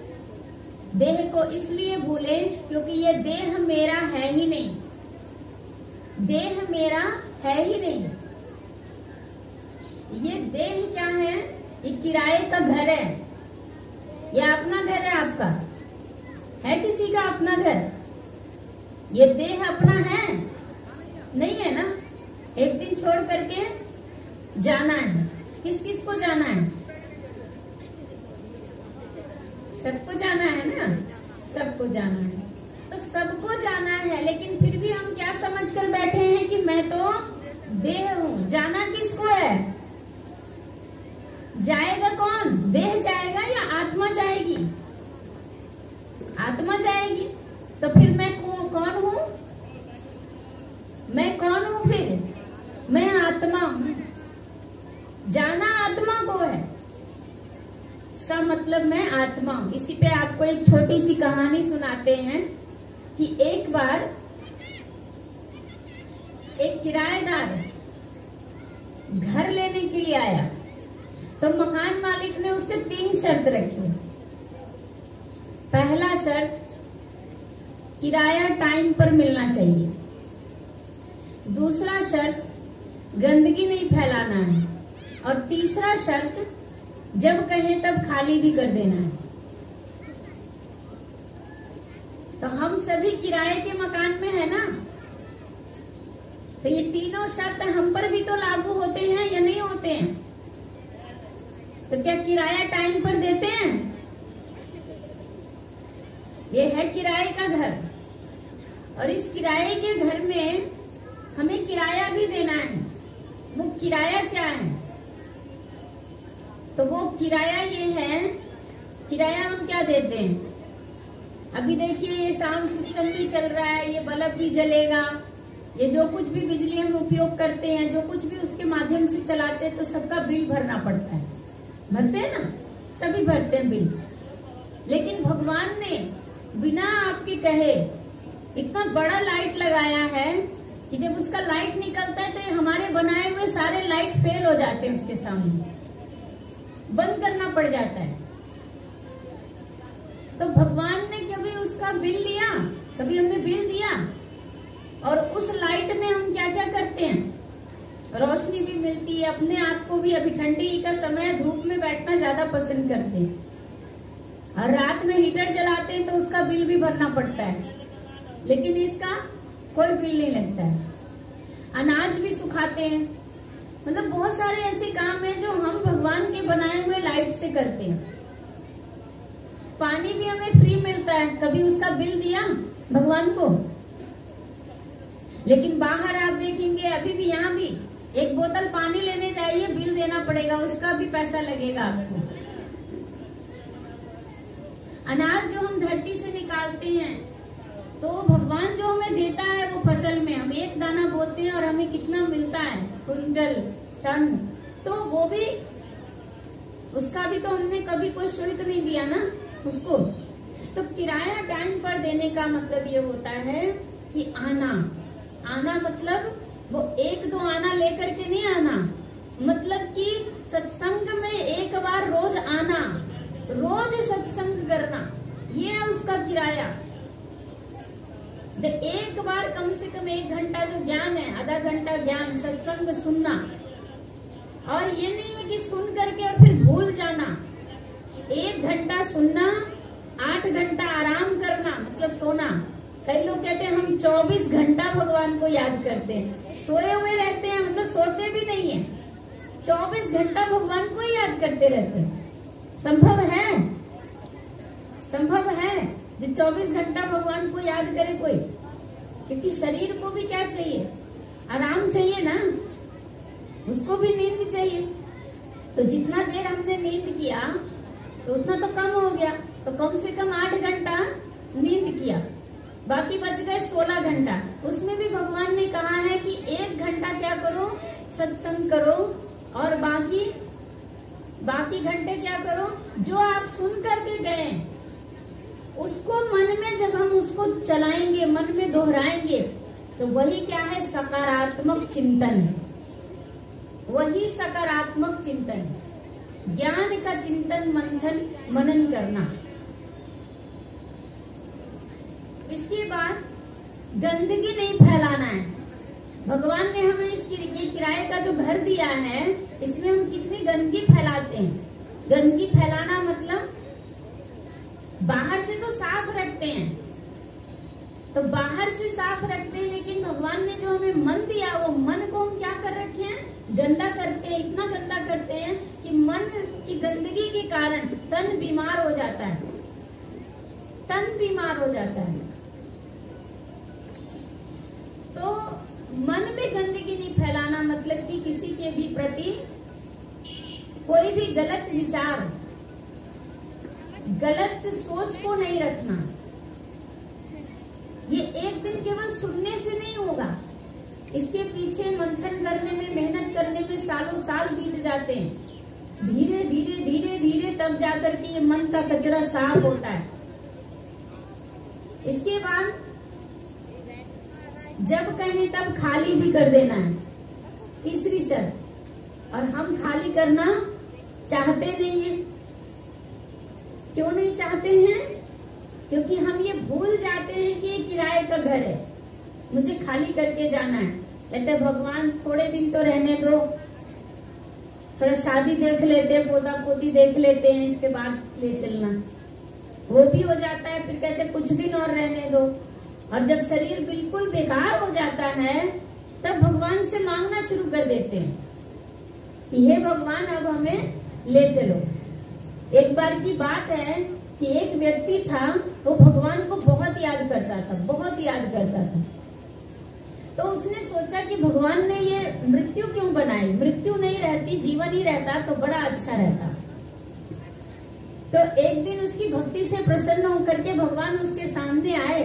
देह को इसलिए भूलें क्योंकि ये देह मेरा है ही नहीं। देह मेरा है ही नहीं। ये देह क्या है? ये किराए का घर है। ये अपना घर है आपका? है किसी का अपना घर? ये देह अपना है? नहीं है ना। एक दिन छोड़ करके जाना है। किस किस को जाना है? सबको जाना है ना, सबको जाना है। तो सबको जाना है, लेकिन फिर भी हम क्या समझ कर बैठे हैं कि मैं तो देह हूँ। जाना किसको है? जाएगा कौन? देह जाएगा या आत्मा जाएगी? आत्मा जाएगी। तो फिर मैं कौन हूँ? मैं कौन हूँ फिर? मैं आत्मा हूँ। जाना आत्मा को है, इसका मतलब मैं आत्मा हूं। इसी पे आपको एक छोटी सी कहानी सुनाते हैं कि एक बार एक किराएदार घर लेने के लिए आया, तो मकान मालिक ने उससे 3 शर्त रखी। पहला शर्त, किराया टाइम पर मिलना चाहिए। दूसरा शर्त, गंदगी नहीं फैलाना है। और तीसरा शर्त, जब कहें तब खाली भी कर देना है। तो हम सभी किराए के मकान में है ना, तो ये तीनों शर्त हम पर भी तो लागू होते हैं या नहीं होते हैं? तो क्या किराया टाइम पर देते हैं? ये है किराए का घर, और इस किराए के घर में हमें किराया भी देना है। वो किराया क्या है? तो वो किराया ये है, किराया हम क्या देते हैं? अभी देखिए ये साउंड सिस्टम भी चल रहा है, ये बल्ब भी जलेगा, ये जो कुछ भी बिजली हम उपयोग करते हैं, जो कुछ भी उसके माध्यम से चलाते हैं, तो सबका बिल भरना पड़ता है। भरते हैं ना, सभी भरते हैं बिल। लेकिन भगवान ने बिना आपके कहे इतना बड़ा लाइट लगाया है कि जब उसका लाइट निकलता है तो हमारे बनाए हुए सारे लाइट फेल हो जाते हैं, उसके सामने बंद करना पड़ जाता है। तो भगवान ने कभी उसका बिल लिया? कभी हमने बिल दिया? और उस लाइट में हम क्या क्या करते हैं? रोशनी भी मिलती है, अपने आप को भी, अभी ठंडी का समय, धूप में बैठना ज्यादा पसंद करते हैं, और रात में हीटर जलाते हैं तो उसका बिल भी भरना पड़ता है, लेकिन इसका कोई बिल नहीं लगता है। अनाज भी सुखाते हैं, मतलब बहुत सारे ऐसे काम हैं जो हम भगवान के बनाए हुए लाइट से करते हैं। पानी भी हमें फ्री मिलता है, कभी उसका बिल दिया भगवान को? लेकिन बाहर आप देखेंगे, अभी भी यहाँ भी एक बोतल पानी लेने जाइए, बिल देना पड़ेगा, उसका भी पैसा लगेगा आपको। अनाज जो हम धरती से निकालते हैं, तो भगवान जो हमें देता है वो फसल में, हम एक दाना बोते हैं और हमें कितना मिलता है? Quintal, ton. तो वो भी, उसका भी तो हमने कभी कोई शुल्क नहीं दिया ना उसको। तो किराया टाइम पर देने का मतलब ये होता है कि आना मतलब वो 1-2 आना लेकर के नहीं आना, मतलब कि सत्संग में एक बार रोज आना, रोज सत्संग करना, ये है उसका किराया। जो एक बार कम से कम 1 घंटा जो ज्ञान है, आधा घंटा ज्ञान सत्संग सुनना, और ये नहीं है कि सुन करके और फिर भूल जाना। 1 घंटा सुनना, 8 घंटा आराम करना मतलब सोना। कई लोग कहते हैं हम 24 घंटा भगवान को याद करते हैं, सोए हुए रहते हैं, मतलब सोते भी नहीं है, 24 घंटा भगवान को याद करते रहते हैं। संभव है? संभव है जो 24 घंटा भगवान को याद करे कोई? क्योंकि शरीर को भी क्या चाहिए? आराम चाहिए ना, उसको भी नींद चाहिए। तो जितना देर हमने नींद किया तो उतना तो कम हो गया, तो कम से कम 8 घंटा नींद किया, बाकी बच गए 16 घंटा। उसमें भी भगवान ने कहा है कि 1 घंटा क्या करो? सत्संग करो, और बाकी घंटे क्या करो? जो आप सुन करके गए उसको मन में जब हम उसको चलाएंगे, मन में दोहराएंगे, तो वही क्या है? सकारात्मक चिंतन है। वही सकारात्मक चिंतन है, ज्ञान का चिंतन मंथन मनन करना। इसके बाद गंदगी नहीं फैलाना है। भगवान ने हमें ये किराए का जो घर दिया है, इसमें हम कितनी गंदगी फैलाते हैं। गंदगी फैलाना मतलब बाहर से तो साफ रखते हैं, तो बाहर से साफ रखते हैं, लेकिन भगवान ने जो हमें मन दिया, वो मन को हम क्या कर रखे हैं? गंदा करते हैं। इतना गंदा करते हैं कि मन की गंदगी के कारण तन बीमार हो जाता है, तन बीमार हो जाता है। तो मन में गंदगी नहीं फैलाना मतलब कि किसी के भी प्रति कोई भी गलत विचार, गलत सोच को नहीं रखना। ये एक दिन केवल सुनने से नहीं होगा, इसके पीछे मंथन करने में, मेहनत करने में सालों साल बीत जाते हैं। धीरे धीरे धीरे धीरे तब जाकर के ये मन का कचरा साफ होता है। इसके बाद जब कहें तब खाली भी कर देना है, तीसरी शर्त। और हम खाली करना चाहते नहीं है। क्यों नहीं चाहते हैं? क्योंकि हम ये भूल जाते हैं कि ये किराए का घर है, मुझे खाली करके जाना है। कहते भगवान थोड़े दिन तो रहने दो, थोड़ा शादी देख लेते, पोता पोती देख लेते हैं, इसके बाद ले चलना। वो भी हो जाता है, फिर कहते कुछ दिन और रहने दो। और जब शरीर बिल्कुल बेकार हो जाता है, तब भगवान से मांगना शुरू कर देते हैं कि हे भगवान अब हमें ले चलो। एक बार की बात है कि एक व्यक्ति था, वो भगवान को बहुत याद करता था, बहुत याद करता था। तो उसने सोचा कि भगवान ने ये मृत्यु क्यों बनाई? मृत्यु नहीं रहती, जीवन ही रहता तो बड़ा अच्छा रहता। तो एक दिन उसकी भक्ति से प्रसन्न होकर के भगवान उसके सामने आए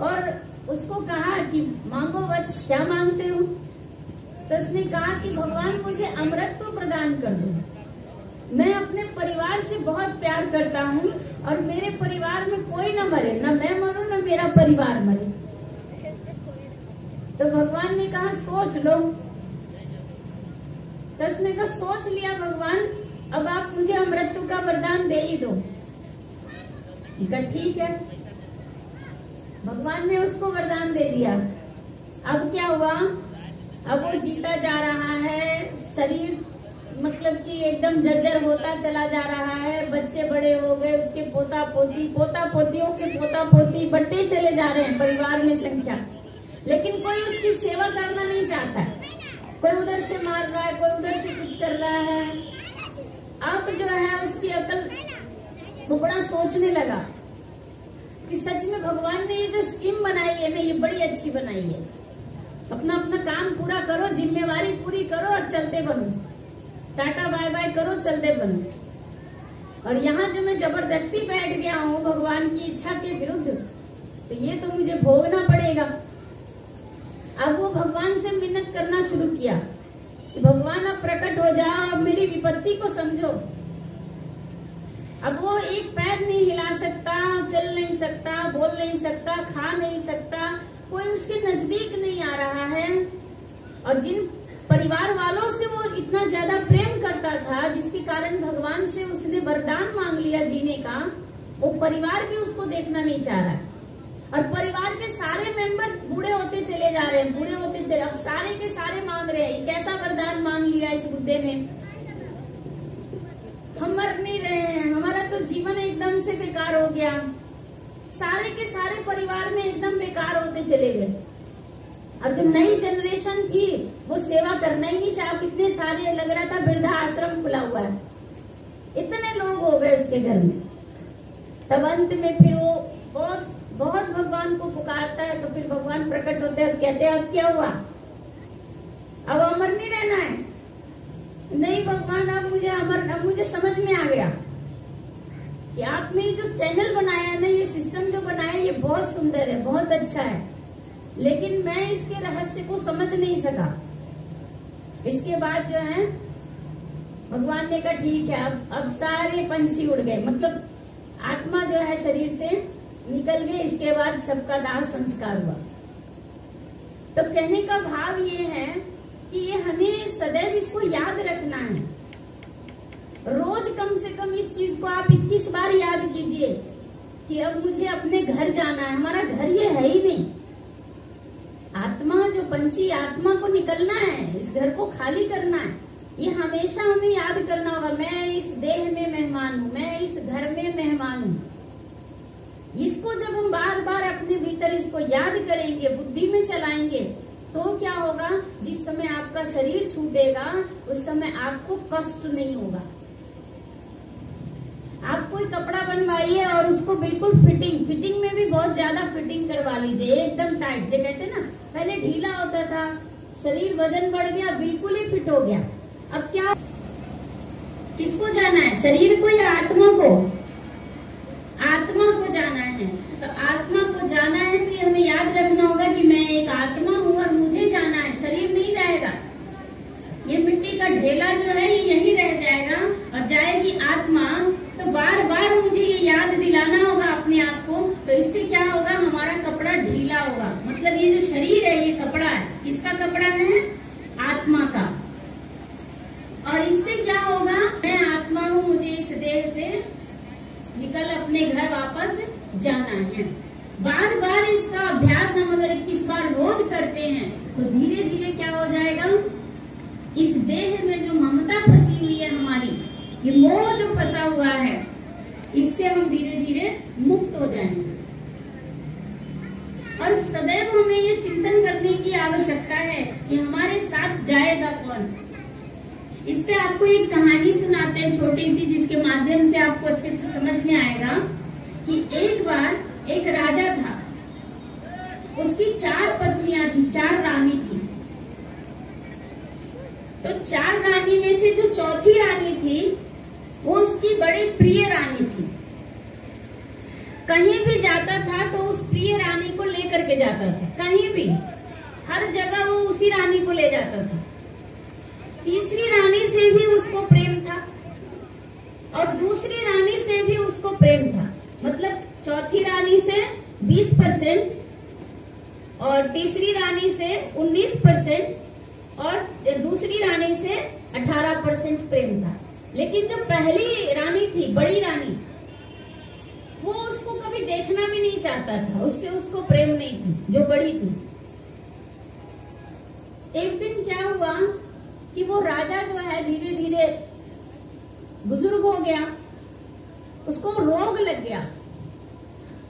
और उसको कहा कि मांगो वत्स, क्या मांगते हो? तो उसने कहा कि भगवान मुझे अमृत प्रदान कर दो। मैं अपने परिवार से बहुत प्यार करता हूँ और मेरे परिवार में कोई न मरे, न मैं मरूं न मेरा परिवार मरे। तो भगवान ने कहा सोच लो। तो उसने कहा सोच लिया भगवान, अब आप मुझे अमृत का वरदान दे ही दो। कहा ठीक है। भगवान ने उसको वरदान दे दिया। अब क्या हुआ? अब वो जीता जा रहा है, शरीर मतलब कि एकदम जर्जर होता चला जा रहा है, बच्चे बड़े हो गए, उसके पोता पोती, पोता पोतियों के पोता पोती बढ़ते चले जा रहे हैं परिवार में संख्या, लेकिन कोई उसकी सेवा करना नहीं चाहता है। कोई उधर से मार रहा है, कोई उधर से कुछ कर रहा है। अब जो है उसकी अकल वो बड़ा सोचने लगा कि सच में भगवान ने ये जो स्कीम बनाई है ना, ये बड़ी अच्छी बनाई है। अपना अपना काम पूरा करो, जिम्मेवारी पूरी करो और चलते बनो, टाटा बाय बाय करो, चलते बनो। और यहाँ जो मैं जबरदस्ती बैठ गया हूँ भगवान की इच्छा के विरुद्ध, तो ये तो मुझे भोगना पड़ेगा। अब वो भगवान से मिन्नत करना शुरू किया कि भगवान अब प्रकट हो जाओ, अब मेरी विपत्ति को समझो। अब वो एक पैर नहीं हिला सकता, चल नहीं सकता, बोल नहीं सकता, खा नहीं सकता, कोई उसके नजदीक नहीं आ रहा है। और जिन परिवार वालों से वो इतना ज्यादा प्रेम करता था, जिसके कारण भगवान से उसने वरदान मांग लिया जीने का, वो परिवार भी उसको देखना नहीं चाह रहा। और परिवार के सारे मेंबर बूढ़े होते चले जा रहे हैं, बूढ़े होते चले, अब सारे के सारे मांग रहे हैं। कैसा वरदान मांग लिया इस बुढ़े ने, हम मर नहीं रहे हैं, हमारा तो जीवन एकदम से बेकार हो गया। सारे के सारे परिवार में एकदम बेकार होते चले गए। अब जो नई जनरेशन थी वो सेवा करना ही नहीं चाहा। कितने सारे लग रहा था वृद्धा आश्रम खुला हुआ है, इतने लोग हो गए उसके घर में। तब अंत में फिर वो बहुत बहुत भगवान को पुकारता है, तो फिर भगवान प्रकट होते हैं और कहते हैं अब क्या हुआ, अब अमर नहीं रहना है। नहीं भगवान, अब मुझे समझ में आ गया कि आपने जो चैनल बनाया ना, ये सिस्टम जो बनाया, ये बहुत सुंदर है, बहुत अच्छा है, लेकिन मैं इसके रहस्य को समझ नहीं सका। इसके बाद जो है भगवान ने कहा ठीक है, अब सारे पंछी उड़ गए, मतलब आत्मा जो है शरीर से निकल गई। इसके बाद सबका दाह संस्कार हुआ। तो कहने का भाव ये है कि ये हमें सदैव इसको याद रखना है। रोज कम से कम इस चीज को आप 21 बार याद कीजिए कि अब मुझे अपने घर जाना है। हमारा घर ये है ही नहीं। आत्मा जो पंछी, आत्मा को निकलना है, इस घर को खाली करना है। ये हमेशा हमें याद करना होगा, मैं इस देह में मेहमान हूँ, मैं इस घर में मेहमान हूँ। इसको जब हम बार बार अपने भीतर इसको याद करेंगे, बुद्धि में चलाएंगे, तो क्या होगा, जिस समय आपका शरीर छूटेगा उस समय आपको कष्ट नहीं होगा। आप कोई कपड़ा बनवाइए और उसको बिल्कुल फिटिंग में भी बहुत ज्यादा फिटिंग करवा लीजिए, एकदम टाइट। जो कहते हैं ना, पहले ढीला होता था, शरीर वजन बढ़ गया, बिल्कुल ही फिट हो गया। अब क्या, किसको जाना है, शरीर को या आत्मा को? आत्मा को जाना है। तो आत्मा को जाना है तो ये हमें याद रखना होगा कि मैं एक आत्मा हूँ और मुझे जाना है। शरीर नहीं जाएगा, ये मिट्टी का ढेला जो है ये यही रह जाएगा और जाएगी आत्मा। तो बार बार मुझे ये याद दिलाना होगा अपने आप को। तो इससे क्या होगा, हमारा कपड़ा ढीला होगा। मतलब ये जो शरीर है ये कपड़ा है, किसका कपड़ा है? आत्मा का। और इससे क्या होगा, मैं आत्मा हूँ, मुझे इस देह से निकल अपने घर वापस जाना है। बार बार इसका अभ्यास हम अगर 21 बार रोज करते हैं तो धीरे धीरे क्या हो जाएगा, इस देह में जो ममता फंसी हुई है हमारी, ये मोह जो फंसा हुआ है, इससे हम धीरे धीरे मुक्त हो जाएंगे। और सदैव हमें ये चिंतन करने की आवश्यकता है कि हमारे साथ जाएगा कौन। इस पे आपको एक कहानी सुनाते हैं छोटी सी, जिसके माध्यम से आपको अच्छे से समझ में आएगा कि एक बार एक राजा था, उसकी 4 पत्नियां थी, 4 रानी थी। तो 4 रानी में से जो चौथी रानी थी वो उसकी बड़ी प्रिय रानी थी। कहीं भी जाता था तो उस प्रिय रानी को लेकर के जाता था, कहीं भी, हर जगह वो उसी रानी को ले जाता था। तीसरी रानी से भी उसको प्रेम था और दूसरी रानी से भी उसको प्रेम था। मतलब चौथी रानी से 20% और तीसरी रानी से 19% और दूसरी रानी से 18% प्रेम था। लेकिन जो पहली रानी थी, बड़ी रानी, वो उसको कभी देखना भी नहीं चाहता था, उससे उसको प्रेम नहीं थी, जो बड़ी थी। एक दिन क्या हुआ कि वो राजा जो है धीरे धीरे बुजुर्ग हो गया, उसको रोग लग गया।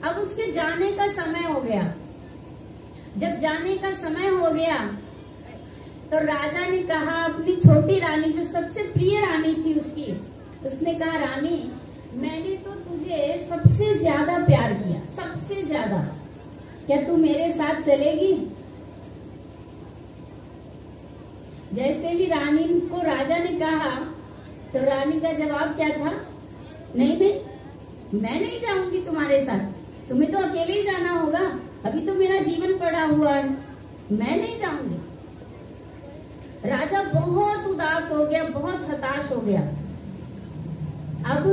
अब उसके जाने का समय हो गया। जब जाने का समय हो गया तो राजा ने कहा अपनी छोटी रानी, जो सबसे प्रिय रानी थी उसकी, उसने कहा रानी, मैंने तो तुझे सबसे ज्यादा प्यार किया, सबसे ज्यादा, क्या तू मेरे साथ चलेगी? जैसे ही रानी को राजा ने कहा तो रानी का जवाब क्या था, नहीं नहीं, मैं नहीं जाऊंगी तुम्हारे साथ, तुम्हें तो अकेले ही जाना होगा, अभी तो मेरा जीवन पड़ा हुआ है, मैं नहीं जाऊंगी। राजा बहुत उदास हो गया, बहुत हताश हो गया। अब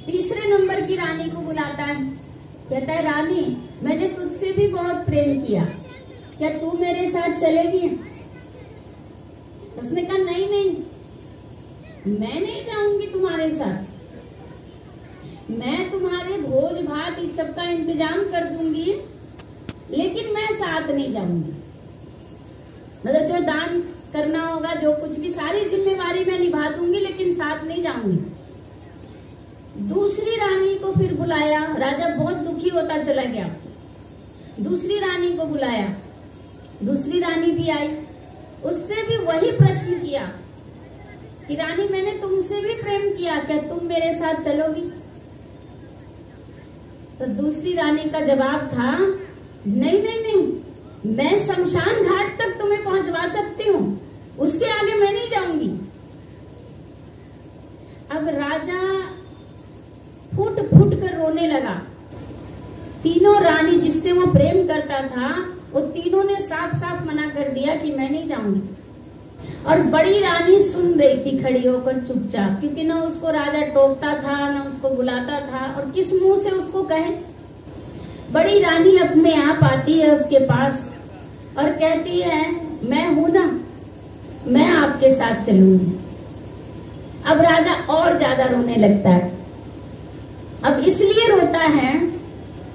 तीसरे नंबर की रानी को बुलाता है, कहता है रानी, मैंने तुझसे भी बहुत प्रेम किया, क्या तू मेरे साथ चलेगी? उसने कहा नहीं नहीं, मैं नहीं जाऊंगी तुम्हारे साथ। मैं तुम्हारे भोज भात इस सब का इंतजाम कर दूंगी, लेकिन मैं साथ नहीं जाऊंगी। मतलब जो दान करना होगा, जो कुछ भी, सारी जिम्मेवारी मैं निभा दूंगी, लेकिन साथ नहीं जाऊंगी। दूसरी रानी को फिर बुलाया। राजा बहुत दुखी होता चला गया। दूसरी रानी को बुलाया। दूसरी रानी भी आई। उससे भी वही प्रश्न किया कि रानी, मैंने तुमसे भी प्रेम किया, क्या तुम मेरे साथ चलोगी? तो दूसरी रानी का जवाब था, नहीं नहीं नहीं, मैं शमशान घाट तक तुम्हें पहुंचवा सकती हूँ, उसके आगे मैं नहीं जाऊंगी। अब राजा फूट फूट कर रोने लगा। तीनों रानी जिससे वो प्रेम करता था, वो तीनों ने साफ साफ मना कर दिया कि मैं नहीं जाऊंगी। और बड़ी रानी सुन रही थी खड़ी होकर चुपचाप, क्योंकि ना उसको राजा टोकता था, ना उसको बुलाता था, और किस मुंह से उसको कहे। बड़ी रानी अपने आप आती है उसके पास और कहती है, मैं हूं ना, मैं आपके साथ चलूंगी। अब राजा और ज्यादा रोने लगता है। अब इसलिए रोता है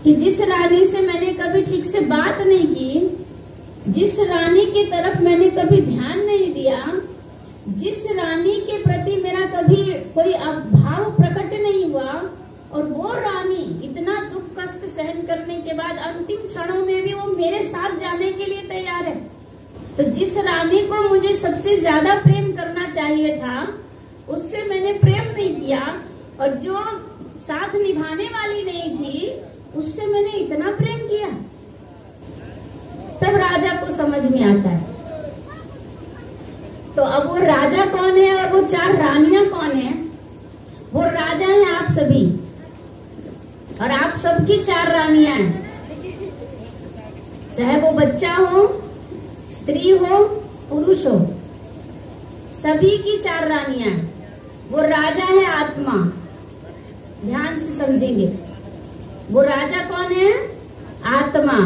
कि जिस रानी से मैंने कभी ठीक से बात नहीं की, जिस रानी की तरफ मैंने कभी ध्यान नहीं दिया, जिस रानी के प्रति मेरा कभी कोई भाव प्रकट नहीं हुआ, और वो रानी इतना दुख कष्ट सहन करने के बाद अंतिम क्षणों में भी वो मेरे साथ जाने के लिए तैयार है। तो जिस रानी को मुझे सबसे ज्यादा प्रेम करना चाहिए था, उससे मैंने प्रेम नहीं किया, और जो साथ निभाने वाली नहीं थी, उससे मैंने इतना प्रेम किया। तब राजा को समझ में आता है। तो अब वो राजा कौन है और वो 4 रानियां कौन है? वो राजा है आप सभी, और आप सबकी 4 रानियां हैं। चाहे वो बच्चा हो, स्त्री हो, पुरुष हो, सभी की 4 रानियां हैं। वो राजा है आत्मा। ध्यान से समझेंगे, वो राजा कौन है? आत्मा।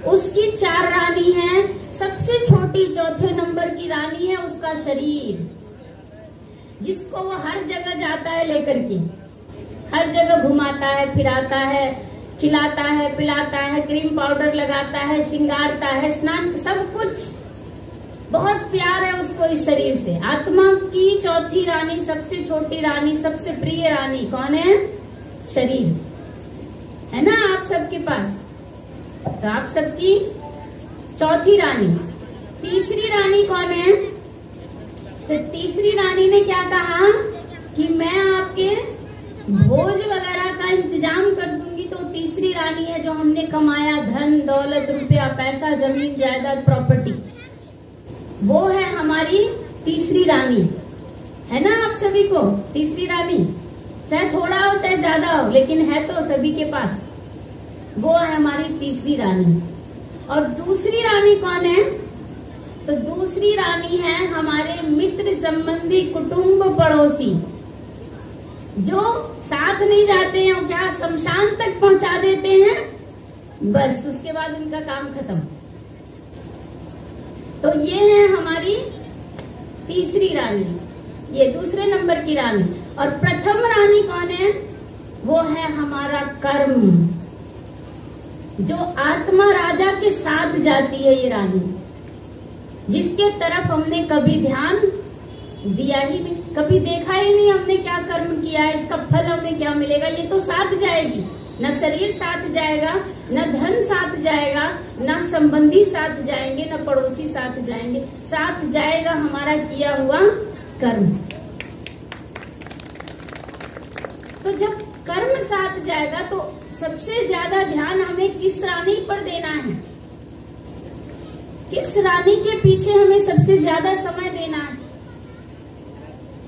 उसकी 4 रानी है। सबसे छोटी 4थे नंबर की रानी है उसका शरीर, जिसको वो हर जगह जाता है लेकर के, हर जगह घुमाता है, फिराता है, खिलाता है, पिलाता है, क्रीम पाउडर लगाता है, श्रृंगारता है, स्नान, सब कुछ। बहुत प्यार है उसको इस शरीर से। आत्मा की 4थी रानी, सबसे छोटी रानी, सबसे प्रिय रानी कौन है? शरीर है ना आप सबके पास। तो आप सबकी 4थी रानी। तीसरी रानी कौन है? तो तीसरी रानी ने क्या कहा कि मैं आपके भोज वगैरह का इंतजाम कर दूंगी। तो तीसरी रानी है जो हमने कमाया, धन दौलत, रुपया पैसा, जमीन जायदाद, प्रॉपर्टी, वो है हमारी तीसरी रानी। है ना आप सभी को तीसरी रानी, चाहे थोड़ा हो चाहे ज्यादा हो, लेकिन है तो सभी के पास। वो है हमारी तीसरी रानी। और दूसरी रानी कौन है? तो दूसरी रानी है हमारे मित्र, संबंधी, कुटुंब, पड़ोसी, जो साथ नहीं जाते हैं, क्या शमशान तक पहुंचा देते हैं, बस उसके बाद उनका काम खत्म। तो ये है हमारी तीसरी रानी, ये दूसरे नंबर की रानी। और प्रथम रानी कौन है? वो है हमारा कर्म, जो आत्मा राजा के साथ जाती है। ये रानी जिसके तरफ हमने कभी ध्यान दिया ही नहीं, कभी देखा ही नहीं हमने क्या कर्म किया है, इसका फल हमें क्या मिलेगा। ये तो साथ जाएगी, न शरीर साथ जाएगा, न धन साथ जाएगा, न संबंधी साथ जाएंगे, न पड़ोसी साथ जाएंगे। साथ जाएगा हमारा किया हुआ कर्म। तो जब कर्म साथ जाएगा तो सबसे ज्यादा ध्यान हमें किस रानी पर देना है, किस रानी के पीछे हमें सबसे ज्यादा समय देना है,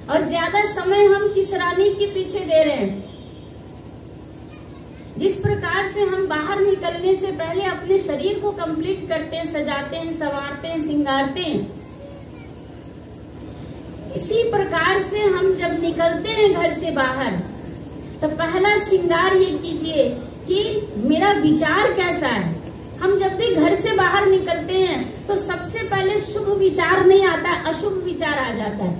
और ज्यादा समय हम किस रानी के पीछे दे रहे हैं। जिस प्रकार से हम बाहर निकलने से पहले अपने शरीर को कंप्लीट करते हैं, सजाते हैं, संवारते हैं, सिंगारते हैं, इसी प्रकार से हम जब निकलते हैं घर से बाहर, तो पहला श्रृंगार ये कीजिए कि मेरा विचार कैसा है। हम जब भी घर से बाहर निकलते हैं तो सबसे पहले शुभ विचार नहीं आता, अशुभ विचार आ जाता है।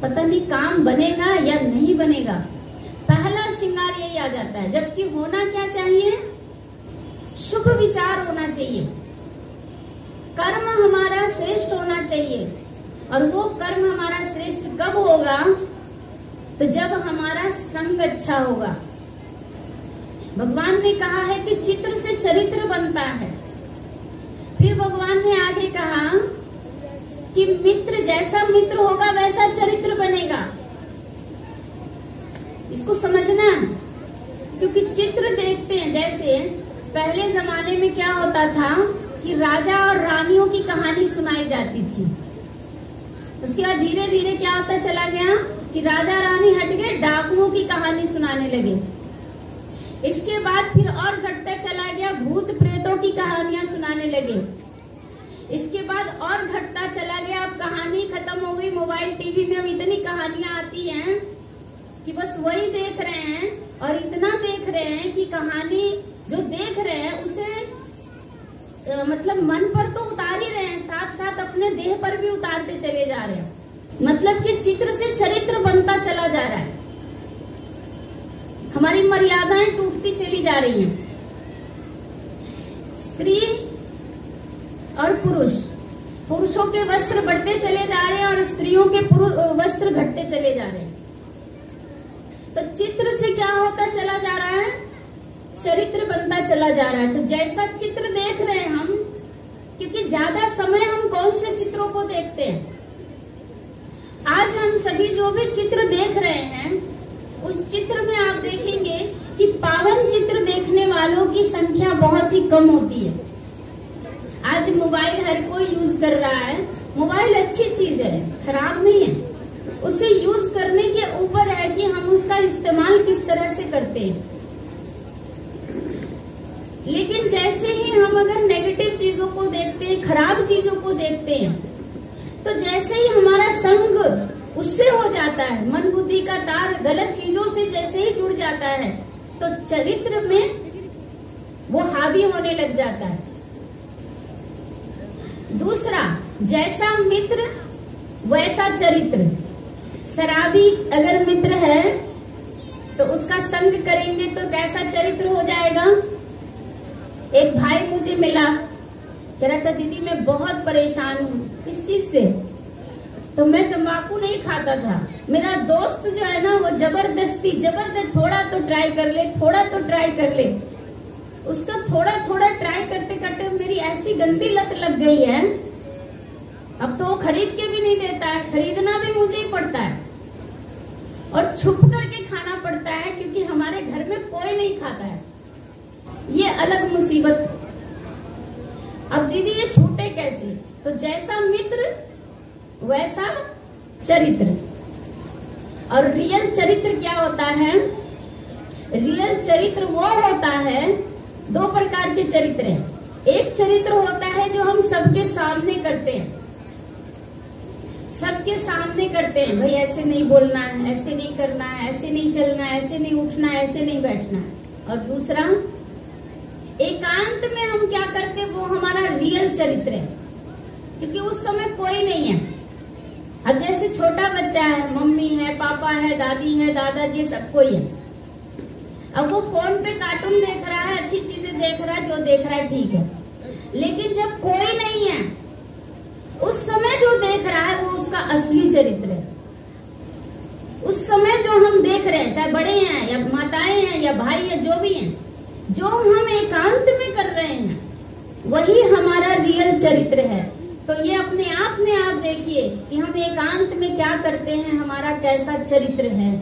पता नहीं काम बनेगा या नहीं बनेगा। पहला श्रृंगार यही आ जाता है। जबकि होना क्या चाहिए? शुभ विचार होना चाहिए, कर्म हमारा श्रेष्ठ होना चाहिए। और वो कर्म हमारा श्रेष्ठ कब होगा? तो जब हमारा संग अच्छा होगा। भगवान ने कहा है कि चित्र से चरित्र बनता है। फिर भगवान ने आगे कहा कि मित्र जैसा मित्र होगा वैसा चरित्र बनेगा। इसको समझना है, क्योंकि चित्र देखते हैं। जैसे पहले जमाने में क्या होता था कि राजा और रानियों की कहानी सुनाई जाती थी। उसके बाद धीरे धीरे क्या होता चला गया कि राजा रानी हट गए, डाकुओं की कहानी सुनाने लगे। इसके बाद फिर और घटता चला गया, भूत प्रेतों की कहानियां सुनाने लगे। इसके बाद और घटता चला गया, अब कहानी खत्म हो गई। मोबाइल टीवी में अब इतनी कहानियां आती हैं कि बस वही देख रहे हैं, और इतना देख रहे हैं कि कहानी जो देख रहे हैं उसे मतलब मन पर तो उतार ही रहे हैं, साथ साथ अपने देह पर भी उतारते चले जा रहे हैं। मतलब कि चित्र से चरित्र बनता चला जा रहा है। हमारी मर्यादाएं टूटती चली जा रही हैं। स्त्री और पुरुष, पुरुषों के वस्त्र बढ़ते चले जा रहे हैं और स्त्रियों के वस्त्र घटते चले जा रहे हैं। तो चित्र से क्या होता चला जा रहा है? चरित्र बनता चला जा रहा है। तो जैसा चित्र देख रहे हैं हम, क्योंकि ज्यादा समय हम कौन से चित्रों को देखते हैं? आज हम सभी जो भी चित्र देख रहे हैं, उस चित्र में आप देखेंगे कि पावन चित्र देखने वालों की संख्या बहुत ही कम होती है। आज मोबाइल हर कोई यूज कर रहा है। मोबाइल अच्छी चीज है, खराब नहीं है। उसे यूज करने के ऊपर है कि हम उसका इस्तेमाल किस तरह से करते हैं। लेकिन जैसे ही हम अगर नेगेटिव चीजों को देखते हैं, खराब चीजों को देखते हैं, तो जैसे ही हमारा संग उससे हो जाता है, मन बुद्धि का तार गलत चीजों से जैसे ही जुड़ जाता है, तो चरित्र में वो हावी होने लग जाता है। दूसरा, जैसा मित्र वैसा चरित्र। शराबी अगर मित्र है तो उसका संग करेंगे तो कैसा चरित्र हो जाएगा? एक भाई मुझे मिला, कह रहा था दीदी मैं बहुत परेशान हूँ। किस चीज से? तो मैं तंबाकू नहीं खाता था। मेरा दोस्त जो है ना, वो जबरदस्ती थोड़ा तो ट्राई कर ले, थोड़ा तो ट्राई कर ले। उसका थोड़ा थोड़ा ट्राई करते करते मेरी ऐसी गंदी लत लग गई है, अब तो वो खरीद के भी नहीं देता है, खरीदना भी मुझे ही पड़ता है और छुप करके खाना पड़ता है, क्योंकि हमारे घर में कोई नहीं खाता है। ये अलग मुसीबत। अब दीदी ये छूटे कैसे? तो जैसा मित्र वैसा चरित्र। और रियल चरित्र क्या होता है? रियल चरित्र वो होता है, दो प्रकार के चरित्र हैं। एक चरित्र होता है जो हम सबके सामने करते हैं, सबके सामने करते हैं, भाई ऐसे नहीं बोलना है, ऐसे नहीं करना है, ऐसे नहीं चलना है, ऐसे नहीं उठना है, ऐसे नहीं बैठना है। और दूसरा, एकांत में हम क्या करते हैं, वो हमारा रियल चरित्र है, क्योंकि उस समय कोई नहीं है। अब जैसे छोटा बच्चा है, मम्मी है, पापा है, दादी है, दादाजी, सब कोई है। अब वो फोन पे कार्टून देख रहा है, अच्छी चीजें देख रहा है, जो देख रहा है ठीक है। लेकिन जब कोई नहीं है, उस समय जो देख रहा है वो उसका असली चरित्र है। उस समय जो हम देख रहे हैं, चाहे बड़े हैं या माताएं हैं या भाई हैं, जो भी हैं, जो हम एकांत में कर रहे हैं, वही हमारा रियल चरित्र है। तो ये अपने आप में आप देखिए कि हम एकांत में क्या करते हैं, हमारा कैसा चरित्र है।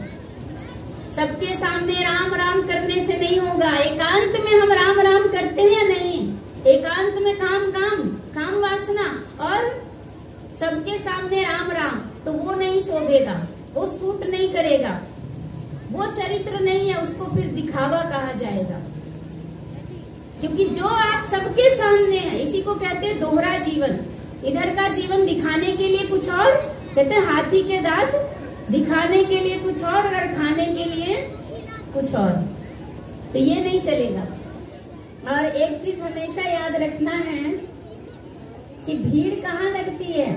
सबके सामने राम राम करने से नहीं होगा। एकांत में हम राम राम करते हैं या नहीं? एकांत में काम काम काम वासना, और सबके सामने राम राम, तो वो नहीं शोभेगा, वो सूट नहीं करेगा, वो चरित्र नहीं है, उसको फिर दिखावा कहा जाएगा। क्योंकि जो आज सबके सामने है, इसी को कहते हैं दोहरा जीवन। इधर का जीवन दिखाने के लिए कुछ और, कहते हैं हाथी के दांत, दिखाने के लिए कुछ और खाने के लिए कुछ और। तो ये नहीं चलेगा। और एक चीज हमेशा याद रखना है कि भीड़ कहाँ लगती है।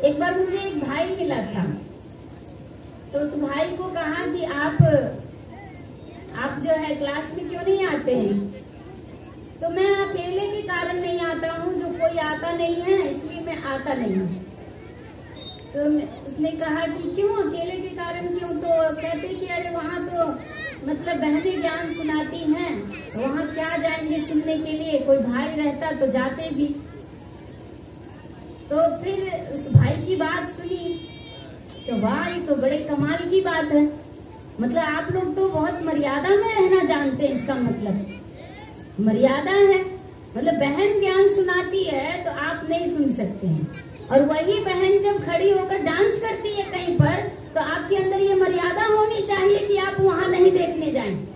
एक बार मुझे एक भाई मिला था, तो उस भाई को कहा कि आप है, क्लास में क्यों नहीं आते हैं? तो मैं अकेले के कारण नहीं आता हूँ, जो कोई आता नहीं है इसलिए मैं आता नहीं हूँ। तो उसने कहा कि क्यों अकेले के कारण क्यों? तो कहते कि अरे वहाँ तो मतलब बहनें ज्ञान सुनाती हैं, वहाँ क्या जाएंगे सुनने के लिए, कोई भाई रहता तो जाते भी। तो फिर उस भाई की बात सुनी तो वाह, ये तो बड़े कमाल की बात है। मतलब आप लोग तो बहुत मर्यादा में रहना जानते हैं, इसका मतलब मर्यादा है। मतलब बहन ज्ञान सुनाती है तो आप नहीं सुन सकते हैं, और वही बहन जब खड़ी होकर डांस करती है कहीं पर तो आपके अंदर ये मर्यादा होनी चाहिए कि आप वहां नहीं देखने जाएं।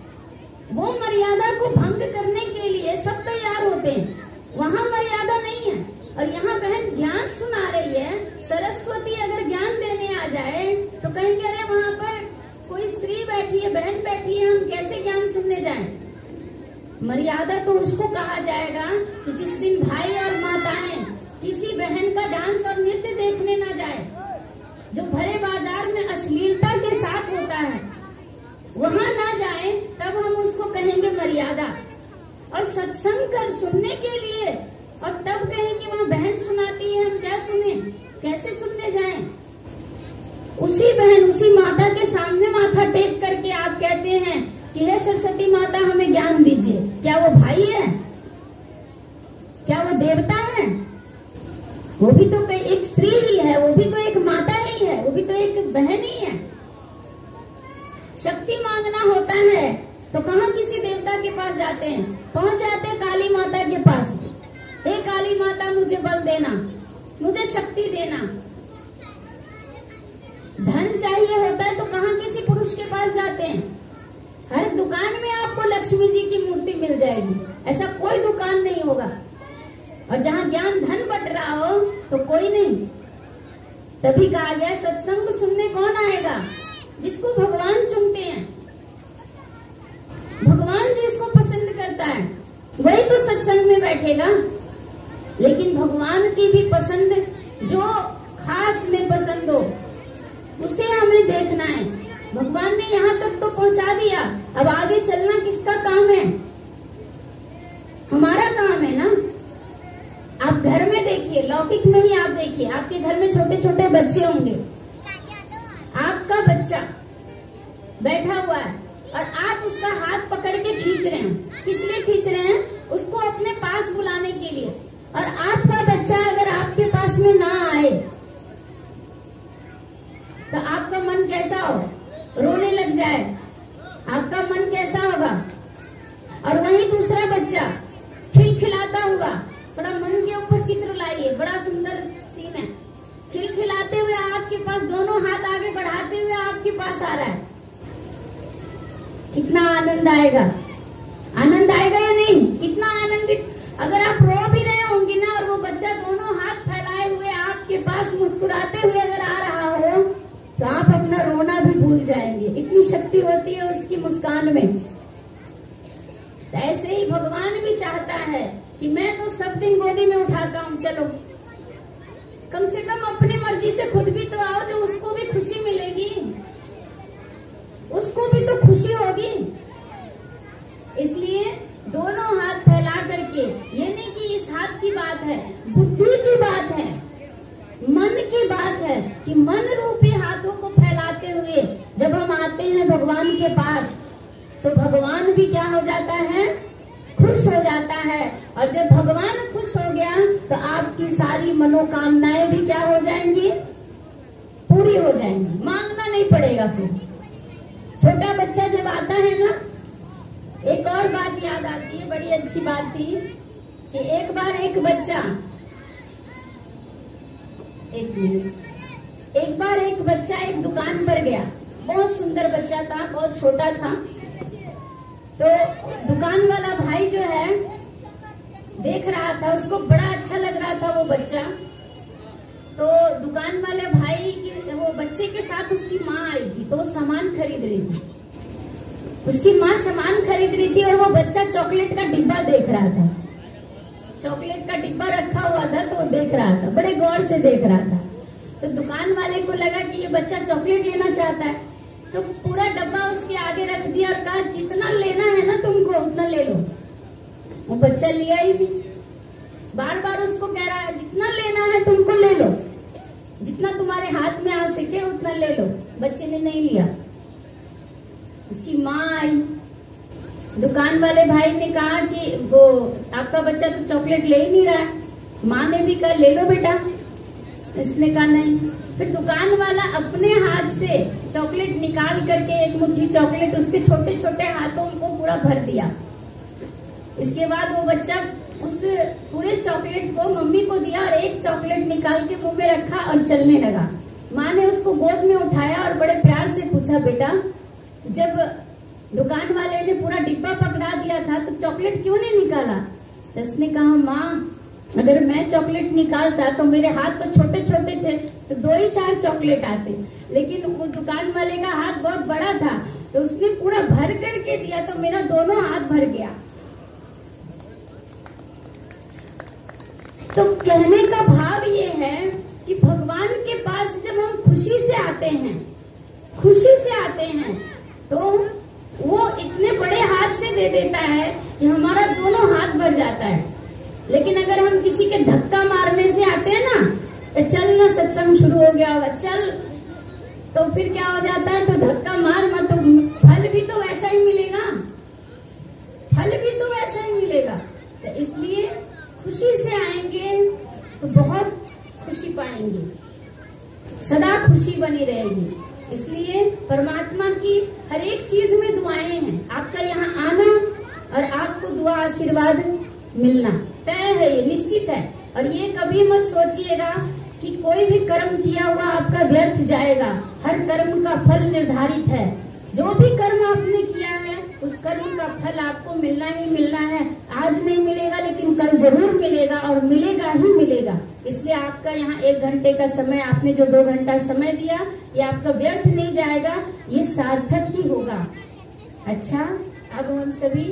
वो मर्यादा को भंग करने के लिए सब तैयार होते हैं, वहां मर्यादा नहीं है। और यहाँ बहन ज्ञान सुना रही है, सरस्वती अगर ज्ञान देने आ जाए तो कहेंगे अरे वहाँ पर कोई स्त्री बैठी है, बहन बैठी है, हम कैसे ज्ञान सुनने जाएं? मर्यादा तो उसको कहा जाएगा कि जिस दिन भाई और माताएं किसी बहन का डांस और नृत्य देखने ना जाए, जो भरे बाजार में अश्लीलता के साथ होता है, वहां ना जाए, तब हम उसको कहेंगे मर्यादा। और सत्संग कर सुनने के लिए, और तब कहें कि वहाँ बहन सुनाती है, हम क्या सुने, कैसे सुनने जाएं? उसी बहन उसी माता के सामने माथा टेक करके आप कहते हैं कि हे सरस्वती माता हमें ज्ञान दीजिए। क्या वो भाई है? क्या वो देवता है? वो भी तो एक स्त्री ही है, वो भी तो एक माता ही है, वो भी तो एक बहन ही है। शक्ति मांगना होता है तो कहाँ किसी देवता के पास जाते हैं? पहुंच जाते हैं काली माता के पास। हे काली माता मुझे बल देना, मुझे शक्ति देना। धन चाहिए होता है तो कहाँ किसी पुरुष के पास जाते हैं? हर दुकान में आपको लक्ष्मी जी की मूर्ति मिल जाएगी, ऐसा कोई दुकान नहीं होगा। और जहाँ ज्ञान धन बट रहा हो तो कोई नहीं। तभी कहा गया सत्संग सुनने कौन आएगा? जिसको भगवान चुनते हैं। भगवान जिसको पसंद करता है वही तो सत्संग में बैठेगा। लेकिन भगवान की भी पसंद जो खास में पसंद हो उसे हमें देखना है। भगवान ने यहाँ तक तो पहुँचा दिया, अब आगे चलना किसका काम है? हमारा काम है ना। आप घर में देखिए, लौकिक में ही आप देखिए, आपके घर में छोटे छोटे बच्चे होंगे, आपका बच्चा बैठा हुआ है और आप उसका हाथ पकड़ के खींच रहे हैं। किस लिए खींच रहे हैं? उसको अपने पास बुलाने के लिए। और आपका बच्चा अगर आपके पास में ना आए तो आपका मन कैसा हो? रोने लग जाए, आपका मन कैसा होगा? और वही दूसरा बच्चा खिलखिलाता हुआ, थोड़ा मन के ऊपर चित्र लाइए, बड़ा सुंदर सीन है। खिलखिलाते हुए आपके पास, दोनों हाथ आगे बढ़ाते हुए आपके पास आ रहा है, कितना आनंद आएगा? आनंद आएगा या नहीं? कितना आनंदित। अगर आप रो भी रहे होंगे ना और वो बच्चा दोनों हाथ फैलाए हुए आपके पास मुस्कुराते हुए अगर आ रहा हो तो आप अपना रोना भी भूल जाएंगे, इतनी शक्ति होती है उसकी मुस्कान में। तो ऐसे ही भगवान भी चाहता है कि मैं तो सब दिन गोदी में उठाता हूँ, चलो कम से कम अपनी मर्जी से खुद भी तो आओ, जो उसको भी खुशी मिलेगी, उसको भी तो खुशी होगी। इसलिए दोनों हाथ फैला करके, ये नहीं कि इस हाथ की बात है, बुद्धि की बात है, मन की बात है कि मन रूपी हाथों को फैलाते हुए जब हम आते हैं भगवान के पास तो भगवान भी क्या हो जाता है? खुश हो जाता है। और जब भगवान खुश हो गया तो आपकी सारी मनोकामनाएं भी क्या हो जाएंगी? पूरी हो जाएंगी, मांगना नहीं पड़ेगा। फिर छोटा बच्चा जब आता है ना, एक और बात याद आती है, बड़ी अच्छी बात थी कि एक बार एक बच्चा, एक बच्चा एक दुकान पर गया, बहुत सुंदर बच्चा था, बहुत छोटा था। तो दुकान वाला भाई जो है देख रहा था, उसको बड़ा अच्छा लग रहा था वो बच्चा। तो दुकान वाले भाई की, वो बच्चे के साथ उसकी माँ आई थी, तो वो सामान खरीद रही थी। उसकी माँ सामान खरीद रही थी और वो बच्चा चॉकलेट का डिब्बा देख रहा था। चॉकलेट का डिब्बा रखा हुआ था तो वो देख रहा था, बड़े गौर से देख रहा था। तो दुकान वाले को लगा कि ये बच्चा चॉकलेट लेना चाहता है, तो पूरा डब्बा उसके आगे रख दिया और कहा जितना लेना है ना तुमको उतना ले लो। वो बच्चा लिया ही नहीं, बार बार उसको कह रहा है जितना लेना है तुमको ले लो, जितना तुम्हारे हाथ में आ सके उतना ले लो। बच्चे ने नहीं लिया। उसकी माँ आई, दुकान वाले भाई ने कहा कि वो आपका बच्चा तो चॉकलेट ले ही नहीं रहा है। माँ ने भी कहा ले लो बेटा, इसने कहा नहीं। फिर दुकान वाला अपने हाथ से चॉकलेट निकाल करके एक मुट्ठी चॉकलेट उसके छोटे छोटे हाथों को पूरा भर दिया। इसके बाद वो बच्चा उस पूरे चॉकलेट को मम्मी को दिया और एक चॉकलेट निकाल के मुंह में रखा और चलने लगा। माँ ने उसको गोद में उठाया और बड़े प्यार से पूछा बेटा जब दुकान वाले ने पूरा डिब्बा पकड़ा दिया था तो चॉकलेट क्यों नहीं निकाला? तो उसने कहा माँ अगर मैं चॉकलेट निकालता तो मेरे हाथ तो छोटे छोटे थे तो 2 ही 4 चॉकलेट आते, लेकिन वो दुकान वाले का हाथ बहुत बड़ा था तो उसने पूरा भर करके दिया तो मेरा दोनों हाथ भर गया। तो कहने का भाव ये है कि भगवान के पास जब हम खुशी से आते हैं तो वो इतने बड़े हाथ से दे देता है कि हमारा दोनों हाथ भर जाता है। लेकिन अगर हम किसी के धक्का मारने से आते हैं ना, तो चल ना सत्संग शुरू हो गया होगा चल, तो फिर क्या हो जाता है, तो धक्का मार मत, तो फल भी तो वैसा ही मिलेगा, तो इसलिए खुशी से आएंगे तो बहुत खुशी पाएंगे, सदा खुशी बनी रहेगी। इसलिए परमात्मा की हर एक चीज में दुआएं हैं। आपका यहाँ आना और आपको दुआ आशीर्वाद मिलना तय है, ये निश्चित है। और ये कभी मत सोचिएगा कि कोई भी कर्म किया हुआ आपका व्यर्थ जाएगा। हर कर्म का फल निर्धारित है। जो भी कर्म आपने किया है उस कर्म का फल आपको मिलना ही मिलना है। आज नहीं मिलेगा लेकिन कल जरूर मिलेगा और मिलेगा ही मिलेगा। इसलिए आपका यहाँ 1 घंटे का समय, आपने जो 2 घंटा समय दिया, ये आपका व्यर्थ नहीं जाएगा, ये सार्थक ही होगा। अच्छा, अब हम सभी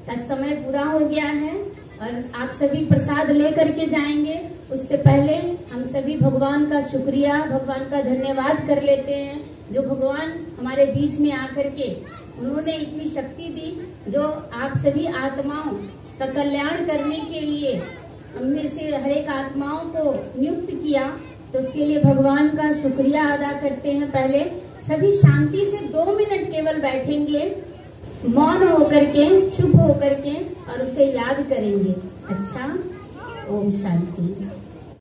का समय पूरा हो गया है और आप सभी प्रसाद लेकर के जाएंगे। उससे पहले हम सभी भगवान का शुक्रिया, भगवान का धन्यवाद कर लेते हैं, जो भगवान हमारे बीच में आकर के उन्होंने इतनी शक्ति दी, जो आप सभी आत्माओं का कल्याण करने के लिए हमने से हर एक आत्माओं को नियुक्त किया। तो उसके लिए भगवान का शुक्रिया अदा करते हैं। पहले सभी शांति से 2 मिनट केवल बैठेंगे, मौन होकर के, चुप होकर के, और उसे याद करेंगे। अच्छा, ओम शांति।